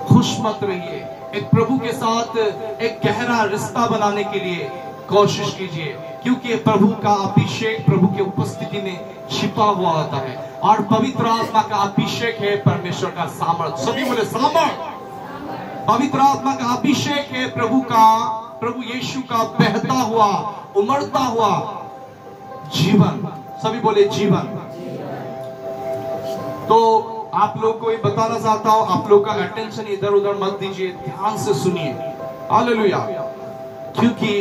खुश मत रहिए। एक प्रभु के साथ एक गहरा रिश्ता बनाने के लिए कोशिश कीजिए, क्योंकि प्रभु का अभिषेक प्रभु की उपस्थिति में छिपा हुआ होता है। और पवित्र आत्मा का अभिषेक है परमेश्वर का सामर्थ। सभी बोले सामर्थ। पवित्र आत्मा का अभिषेक है प्रभु यीशु का बहता हुआ, उमड़ता हुआ जीवन। सभी बोले जीवन। तो आप लोग को ये बताना चाहता हूं, आप लोग का अटेंशन इधर उधर मत दीजिए, ध्यान से सुनिए। हालेलुया। क्योंकि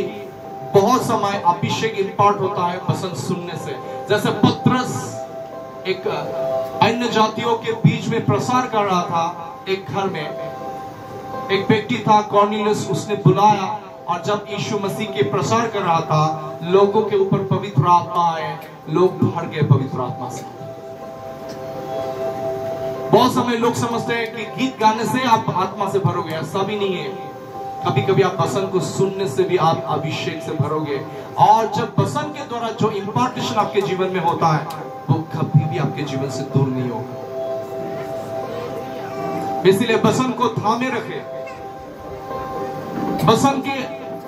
बहुत समय अभिषेक इंपार्ट होता है वचन सुनने से। जैसे पतरस एक अन्य जातियों के बीच में प्रसार कर रहा था। एक घर में एक व्यक्ति था कॉर्नेलियस, उसने बुलाया, और जब यीशु मसीह के प्रसार कर रहा था, लोगों के ऊपर पवित्र आत्मा आए, लोग भर गए पवित्र आत्मा से। बहुत समय लोग समझते हैं कि गीत गाने से आप आत्मा से भरोगे, ऐसा भी नहीं है। कभी कभी आप वचन को सुनने से भी आप अभिषेक से भरोगे, और जब वचन के द्वारा जो इंपार्टेशन आपके जीवन में होता है वो कभी भी आपके जीवन से दूर नहीं होगा। इसलिए वचन को थामे रखे। वचन के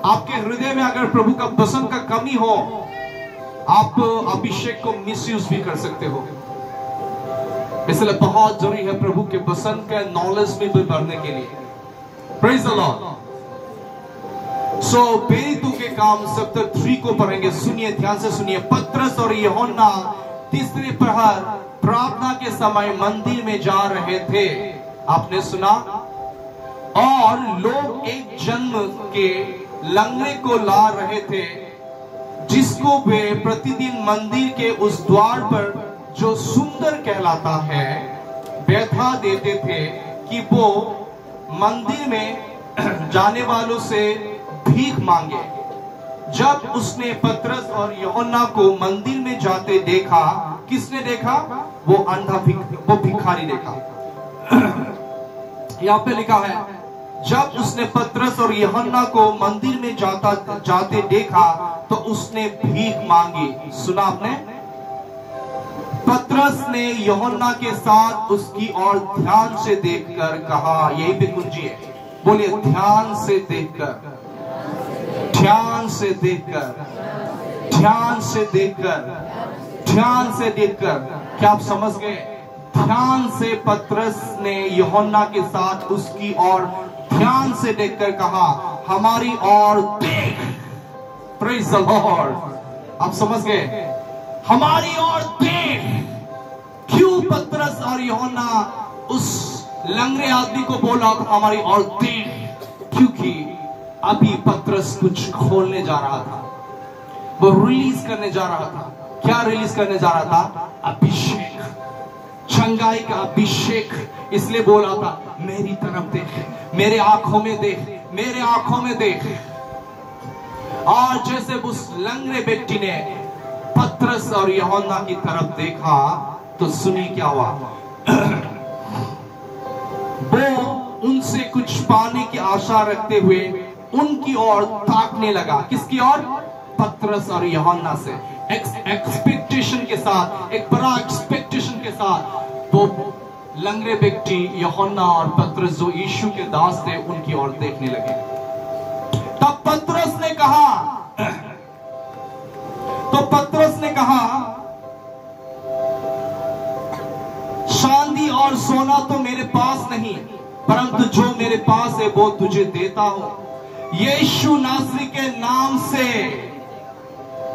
आपके हृदय में अगर प्रभु का वचन का कमी हो, आप अभिषेक को मिसयूज भी कर सकते हो। इसलिए बहुत जरूरी है प्रभु के वचन के नॉलेज में भी बढ़ने के लिए। Praise the Lord. सो प्रेरितों के काम चैप्टर 3 को पढ़ेंगे। सुनिए, ध्यान से सुनिए। पतरस और यूहन्ना तीसरे प्रहर प्रार्थना के समय मंदिर में जा रहे थे। आपने सुना? और लोग एक जन्म के लंगड़े को ला रहे थे, जिसको वे प्रतिदिन मंदिर के उस द्वार पर, जो सुंदर कहलाता है, बैठा देते थे कि वो मंदिर में जाने वालों से भीख मांगे। जब उसने पतरस और यूहन्ना को मंदिर में जाते देखा, किसने देखा? वो अंधा वो भिखारी देखा। यहाँ पे लिखा है, जब उसने पतरस और यूहन्ना को मंदिर में जाते देखा तो उसने भीख मांगी। सुना आपने? पतरस ने यूहन्ना के साथ उसकी ओर ध्यान से देखकर कहा, यही पे कुंजी है, बोलिए ध्यान से देखकर, ध्यान से देखकर, ध्यान से देखकर, ध्यान से देखकर। क्या आप समझ गए? ध्यान से पतरस ने यूहन्ना के साथ उसकी ओर ध्यान से देखकर कहा, हमारी ओर देख। Praise the Lord. आप समझ गए? हमारी ओर देख। क्यों पतरस और यूहन्ना उस लंगड़े आदमी को बोला हमारी ओर देख? क्योंकि अभी पतरस कुछ खोलने जा रहा था, वो रिलीज करने जा रहा था। क्या रिलीज करने जा रहा था? अभिषेक, चंगाई का अभिषेक। इसलिए बोला था, मेरी तरफ देख, मेरे आंखों में देख, मेरे आंखों में देख। और जैसे उस लंगड़े व्यक्ति ने पतरस और यूहन्ना की तरफ देखा तो सुनिए क्या हुआ। वो उनसे कुछ पाने की आशा रखते हुए उनकी ओर ताकने लगा। किसकी ओर? पतरस और यूहन्ना से। एक्सपेक्टेशन के साथ, एक बड़ा एक्सपेक्टेशन के साथ वो लंगड़े व्यक्ति यूहन्ना और पतरस जो यीशु के दास थे उनकी ओर देखने लगे। तब पतरस ने कहा चांदी और सोना तो मेरे पास नहीं, परंतु जो मेरे पास है वो तुझे देता हूं। यीशु नासरी के नाम से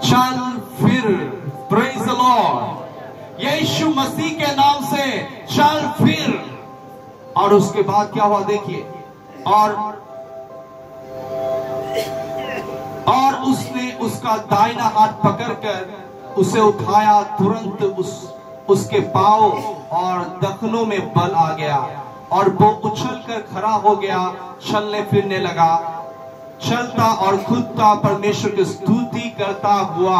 चल फिर। Praise the lord. Yeshu Masih के नाम से चल फिर। और उसके बाद क्या हुआ देखिए, और उसने उसका दाहिना हाथ पकड़कर उसे उठाया। तुरंत उसके पांव और दखनों में बल आ गया और वो उछलकर खड़ा हो गया, चलने फिरने लगा। चलता और कूदता परमेश्वर की स्तुति करता हुआ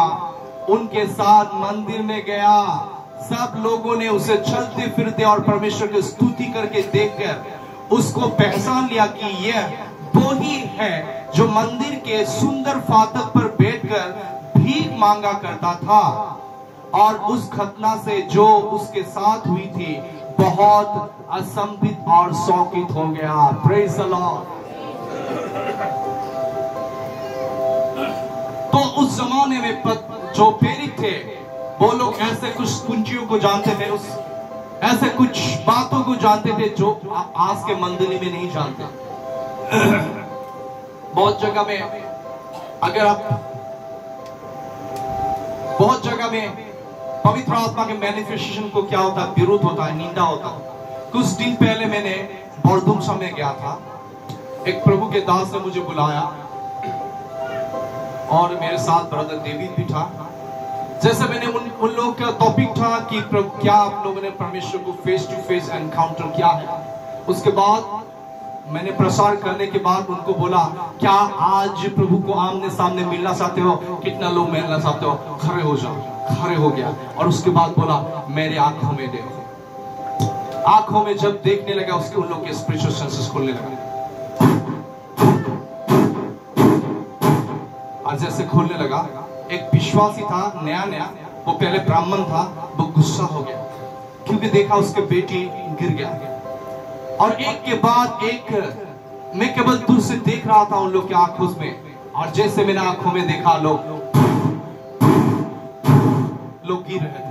उनके साथ मंदिर में गया। सब लोगों ने उसे चलते फिरते और परमेश्वर की स्तुति करके देखकर उसको पहचान लिया कि यह वो ही है जो मंदिर के सुंदर फाटक पर बैठकर भीख मांगा करता था। और उस घटना से जो उसके साथ हुई थी बहुत असंभित और शौकित हो गया। Praise the Lord. तो उस जमाने में जो प्रेरित थे वो लोग ऐसे कुछ कुंजियों को जानते थे, ऐसे कुछ बातों को जानते थे जो आज के मंडली में नहीं जानते। बहुत जगह में पवित्र आत्मा के मैनिफेस्टेशन को क्या होता है, विरोध होता है, निंदा होता है। कुछ दिन पहले मैंने बरदुमसा में गया था। एक प्रभु के दास ने मुझे बुलाया और मेरे साथ ब्रदर डेविड भी था। जैसे मैंने उन लोगों का टॉपिक था कि क्या आप लोगों ने परमेश्वर को फेस टू फेस एनकाउंटर किया है। उसके बाद मैंने प्रसार करने के बाद उनको बोला, क्या आज प्रभु को आमने सामने मिलना चाहते हो? कितना लोग मिलना चाहते हो? खड़े हो जाओ। खड़े हो गया और उसके बाद बोला, मेरे आंखों में देखो। आंखों में जब देखने लगा उसके उन लोग के स्पिरिचुअल सेंसेस खुलने लगा। और जैसे खुलने लगा, एक विश्वासी था नया, वो पहले ब्राह्मण था, वो गुस्सा हो गया क्योंकि देखा उसके बेटी गिर गया। और एक के बाद एक मैं केवल दूर से देख रहा था उन लोग के आंखों में। और जैसे मैंने आंखों में देखा लोग गिर रहे थे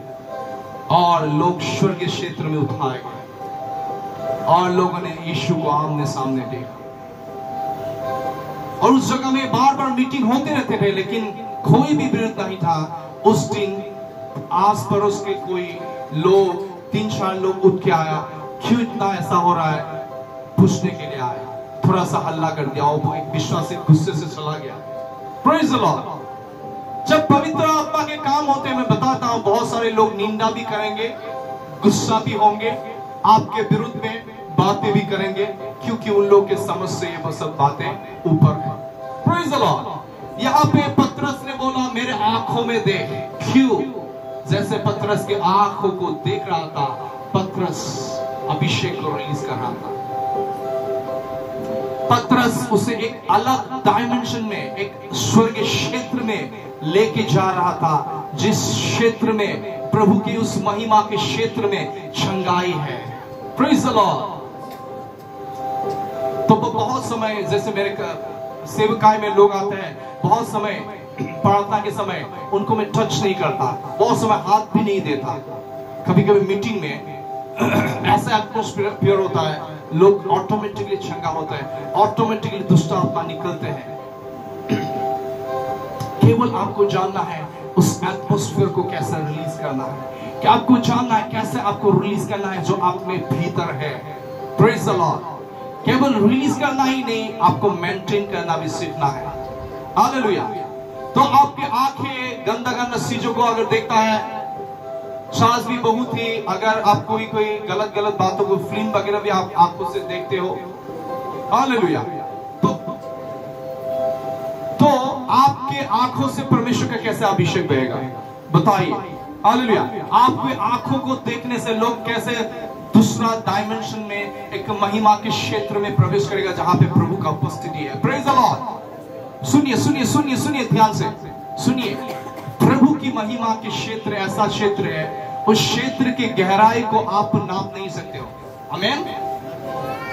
और लोग स्वर्ग क्षेत्र में उठाए गए और लोगों ने यीशु को आमने सामने देखा। और उस जगह में बार बार मीटिंग होते रहते थे लेकिन कोई भी विरोध नहीं था। उस दिन आस पड़ोस के कोई लोग 3-4 लोग उठ के आया, क्यों इतना ऐसा हो रहा है पूछने के लिए आया। थोड़ा सा हल्ला कर दिया, वो एक विश्वासी गुस्से से चला गया। Praise the Lord. जब पवित्र आत्मा के काम होते हैं, मैं बताता हूं, बहुत सारे लोग निंदा भी करेंगे, गुस्सा भी होंगे, आपके विरुद्ध में बातें भी करेंगे क्योंकि उन लोग के समझ से ये सब बातें ऊपर है। Praise the Lord. यहाँ पे पतरस ने बोला, मेरे आंखों में देख। क्यों? जैसे पतरस के आंखों को देख रहा था, पतरस अभिषेक को रिलीज कर रहा था। पतरस उसे एक अलग डायमेंशन में, एक स्वर्ग क्षेत्र में लेके जा रहा था, जिस क्षेत्र में प्रभु की उस महिमा के क्षेत्र में छंगाई है। Praise the Lord. तो बहुत समय, जैसे मेरे सेवकाई में लोग आते हैं, बहुत समय प्रार्थना के समय उनको मैं टच नहीं करता, बहुत समय हाथ भी नहीं देता। कभी कभी मीटिंग में ऐसा एटमॉस्फेयर होता है, लोग ऑटोमेटिकली छंगा होता है, ऑटोमेटिकली दुष्ट आत्मा निकलते हैं। केवल आपको जानना है उस एटमॉस्फेयर को कैसे रिलीज करना है, कि आपको जानना है कैसे आपको रिलीज करना है जो आप में भीतर है। Praise the Lord. केवल रिलीज करना ही नहीं, आपको मेंटेन करना भी सीखना है। हालेलुया। तो आपकी आंखें गंदा चीजों को अगर देखता है, सास भी बहू थी, अगर आप कोई गलत बातों को, फिल्म वगैरह भी आपको से देखते हो, हालेलुया, तो आपके आंखों से परमेश्वर का कैसे अभिषेक बहेगा? बताइए। हालेलुया। आपके आंखों को देखने से लोग कैसे दूसरा डायमेंशन में, एक महिमा के क्षेत्र में प्रवेश करेगा जहां पे प्रभु का उपस्थिति है। Praise the Lord. सुनिए ध्यान से सुनिए। प्रभु की महिमा के क्षेत्र ऐसा क्षेत्र है उस क्षेत्र की गहराई को आप नाप नहीं सकते हो। आमीन।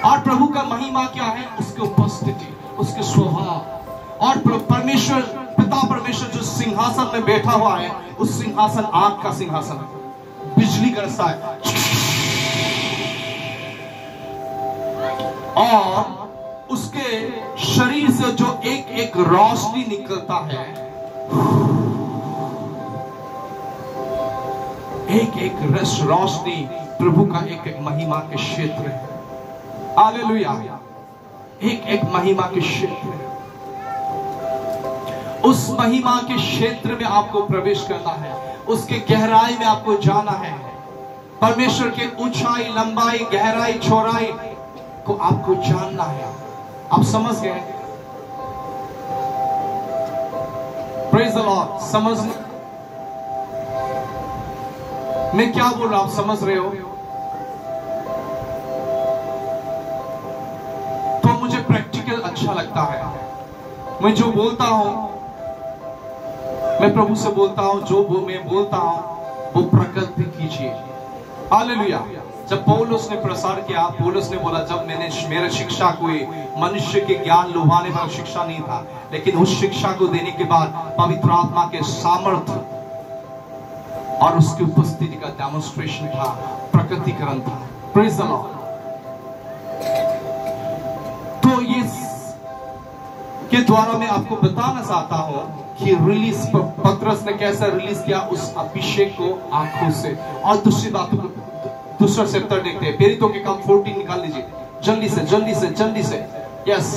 और प्रभु का महिमा क्या है? उसकी उपस्थिति, उसके स्वभाव। और परमेश्वर पिता परमेश्वर जो सिंहासन में बैठा हुआ है, उस सिंहासन आग का सिंहासन है, बिजली बरसता है, और उसके शरीर से जो एक एक रोशनी निकलता है, एक एक रोशनी प्रभु का एक एक महिमा के क्षेत्र है। हालेलुया। एक एक महिमा के क्षेत्र है। उस महिमा के क्षेत्र में आपको प्रवेश करना है, उसके गहराई में आपको जाना है। परमेश्वर के ऊंचाई, लंबाई, गहराई, चौड़ाई को आपको जानना है। आप समझ गए? Praise the Lord. समझ, मैं क्या बोल रहा हूं, आप समझ रहे हो? तो मुझे प्रैक्टिकल अच्छा लगता है। मैं जो बोलता हूं, मैं प्रभु से बोलता हूं, जो मैं बोलता हूं वो प्रकट भी कीजिए। हालेलुया। जब पौलुस ने प्रसार किया, पौलुस ने बोला, जब मैंने मेरा शिक्षा कोई मनुष्य के ज्ञान लुभाने वाला शिक्षा नहीं था, लेकिन उस शिक्षा को देने के बाद पवित्र आत्मा के सामर्थ्य और उसकी उपस्थिति का डेमोन्स्ट्रेशन था, प्रकटीकरण था। Praise the Lord. तो ये के द्वारा मैं आपको बताना चाहता हूं कि रिलीज पत्रस ने कैसे रिलीज किया उस अभिषेक को आंखों से। और दूसरी बात, दूसरा चैप्टर देखते हैं, प्रेरितों के काम 14 निकाल लीजिए जल्दी से जल्दी से जल्दी से। यस,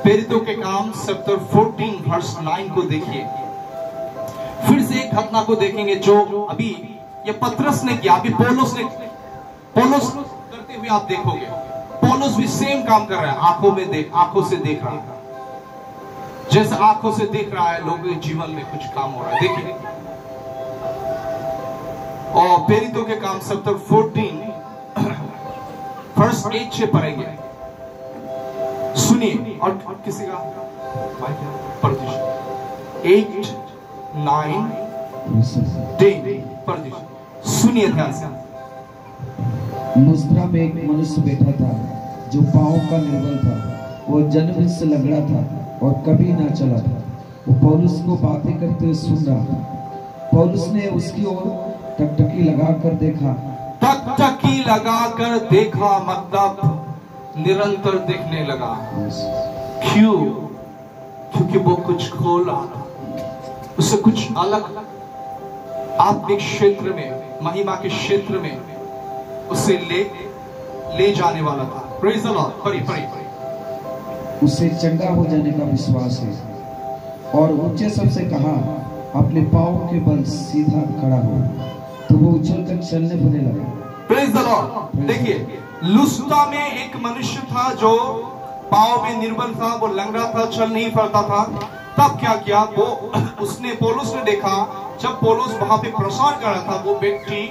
प्रेरितों के काम चैप्टर 14 वर्स 9 को देखिए। फिर से एक घटना को देखेंगे जो अभी ये पत्रस ने किया, अभी पौलुस करते हुए आप देखोगे। पौलुस भी सेम काम कर रहा है, आंखों से देख रहा है। जैसे आंखों से देख रहा है, लोगों के जीवन में कुछ काम हो रहा है। देखिए, और प्रेरितों के काम चैप्टर 14 वर्स 8 से पढ़ेंगे। सुनिए। और किसी का 8, 9, 10 सुनिए ध्यान से। लुस्त्रा में एक मनुष्य बैठा था जो पांव का निर्बल था। वो जन्म से लंगड़ा था और कभी ना चला था। वो पौलुस को बातें करते हुए सुन रहा था। पौलुस ने उसकी ओर टकटकी लगाकर देखा। टकटकी लगाकर देखा मतलब निरंतर देखने लगा। क्यों? क्योंकि वो कुछ खोल रहा था, उससे कुछ अलग आत्मिक क्षेत्र में, महिमा के क्षेत्र में उसे ले जाने वाला था। Praise the Lord. पढ़िए। उसे चंगा हो जाने का विश्वास है और ऊंचे शब्द से कहा, अपने पांव के बल सीधा खड़ा हो। तो वो उछलकर चलने फिरने लगा। Praise the Lord. देखिए, लुस्त्रा में एक मनुष्य था जो पांव में निर्बल था, वो लंगड़ा था, चल नहीं पड़ता था। तब क्या किया, वो पौलुस ने देखा, जब पौलुस वहां पे प्रसार कर रहा था, वो व्यक्ति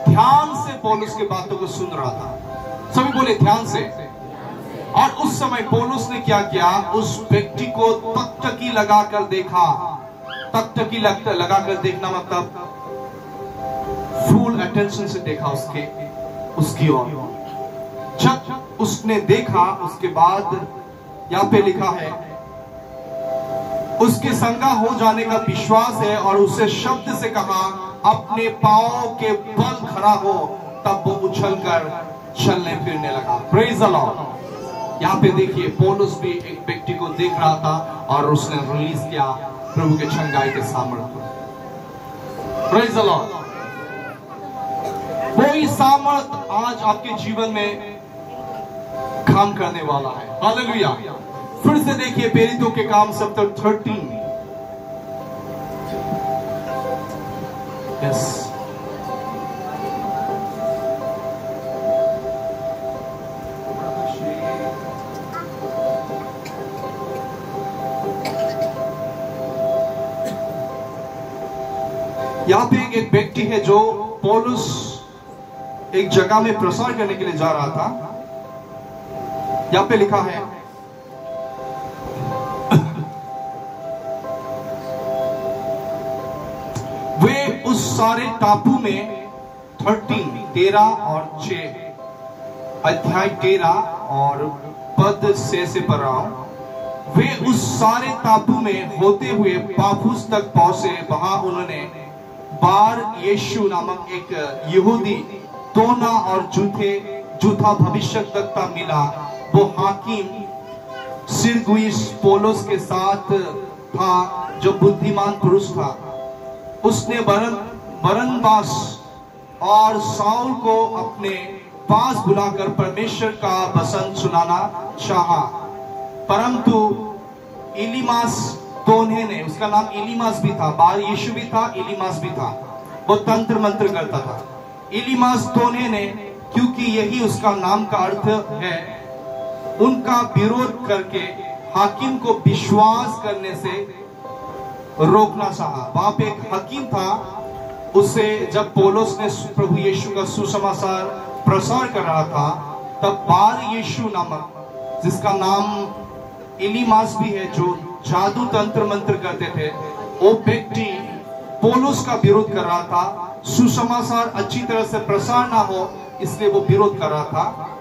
ध्यान से पौलुस की बातों को सुन रहा था। सभी बोले ध्यान से। और उस समय पौलुस ने क्या किया, उस व्यक्ति को टकटकी लगाकर देखा। टकटकी लगाकर देखना मतलब फुल अटेंशन से देखा उसकी ओर। जब उसने देखा, उसके बाद यहां पे लिखा है, उसके संगा हो जाने का विश्वास है और उसे शब्द से कहा, अपने पांव के बल खड़ा हो। तब वो उछलकर चलने फिरने लगा। Praise the Lord. यहाँ पे देखिए, पौलुस भी एक व्यक्ति को देख रहा था और उसने रिलीज किया प्रभु के चंगाई के सामर्थ्य। Praise the Lord. वही सामर्थ आज आपके जीवन में काम करने वाला है। हालेलुया। फिर से देखिए, प्रेरितों के काम चैप्टर 13। यस, यहां पे एक व्यक्ति है जो पौलुस एक जगह में प्रसार करने के लिए जा रहा था। यहां पे लिखा है, वे उस सारे टापू में 13 और 6 अध्याय 13 और पद से पढ़ रहा हूं। वे उस सारे टापू में होते हुए पाफुस तक पहुंचे। वहां उन्होंने बार यीशु नामक एक यहूदी टोना और झूठा भविष्यद्वक्ता मिला। वो हाकिम सिरगुइस पौलुस के साथ था, जो बुद्धिमान पुरुष था। उसने बरनबास और साउल को अपने पास बुलाकर परमेश्वर का वचन सुनाना चाहा, परंतु इलीमास तोन्हे ने, उसका नाम इलीमास भी था, बार यीशु भी था, इलीमास भी था, वो तंत्र मंत्र करता था। इलीमास तोन्हे ने, क्योंकि यही उसका नाम का अर्थ है, उनका विरोध करके हाकिम को विश्वास करने से रोकना चाहा। वहां पे एक हाकिम था, उसे जब पौलुस ने प्रभु यीशु का सुसमाचार प्रसार कर रहा था, तब बार यीशु नामक, जिसका नाम इलीमास भी है, जो जादू तंत्र मंत्र करते थे, वो व्यक्ति पौलुस का विरोध कर रहा था। सुसमाचार अच्छी तरह से प्रसार ना हो, इसलिए वो विरोध कर रहा था।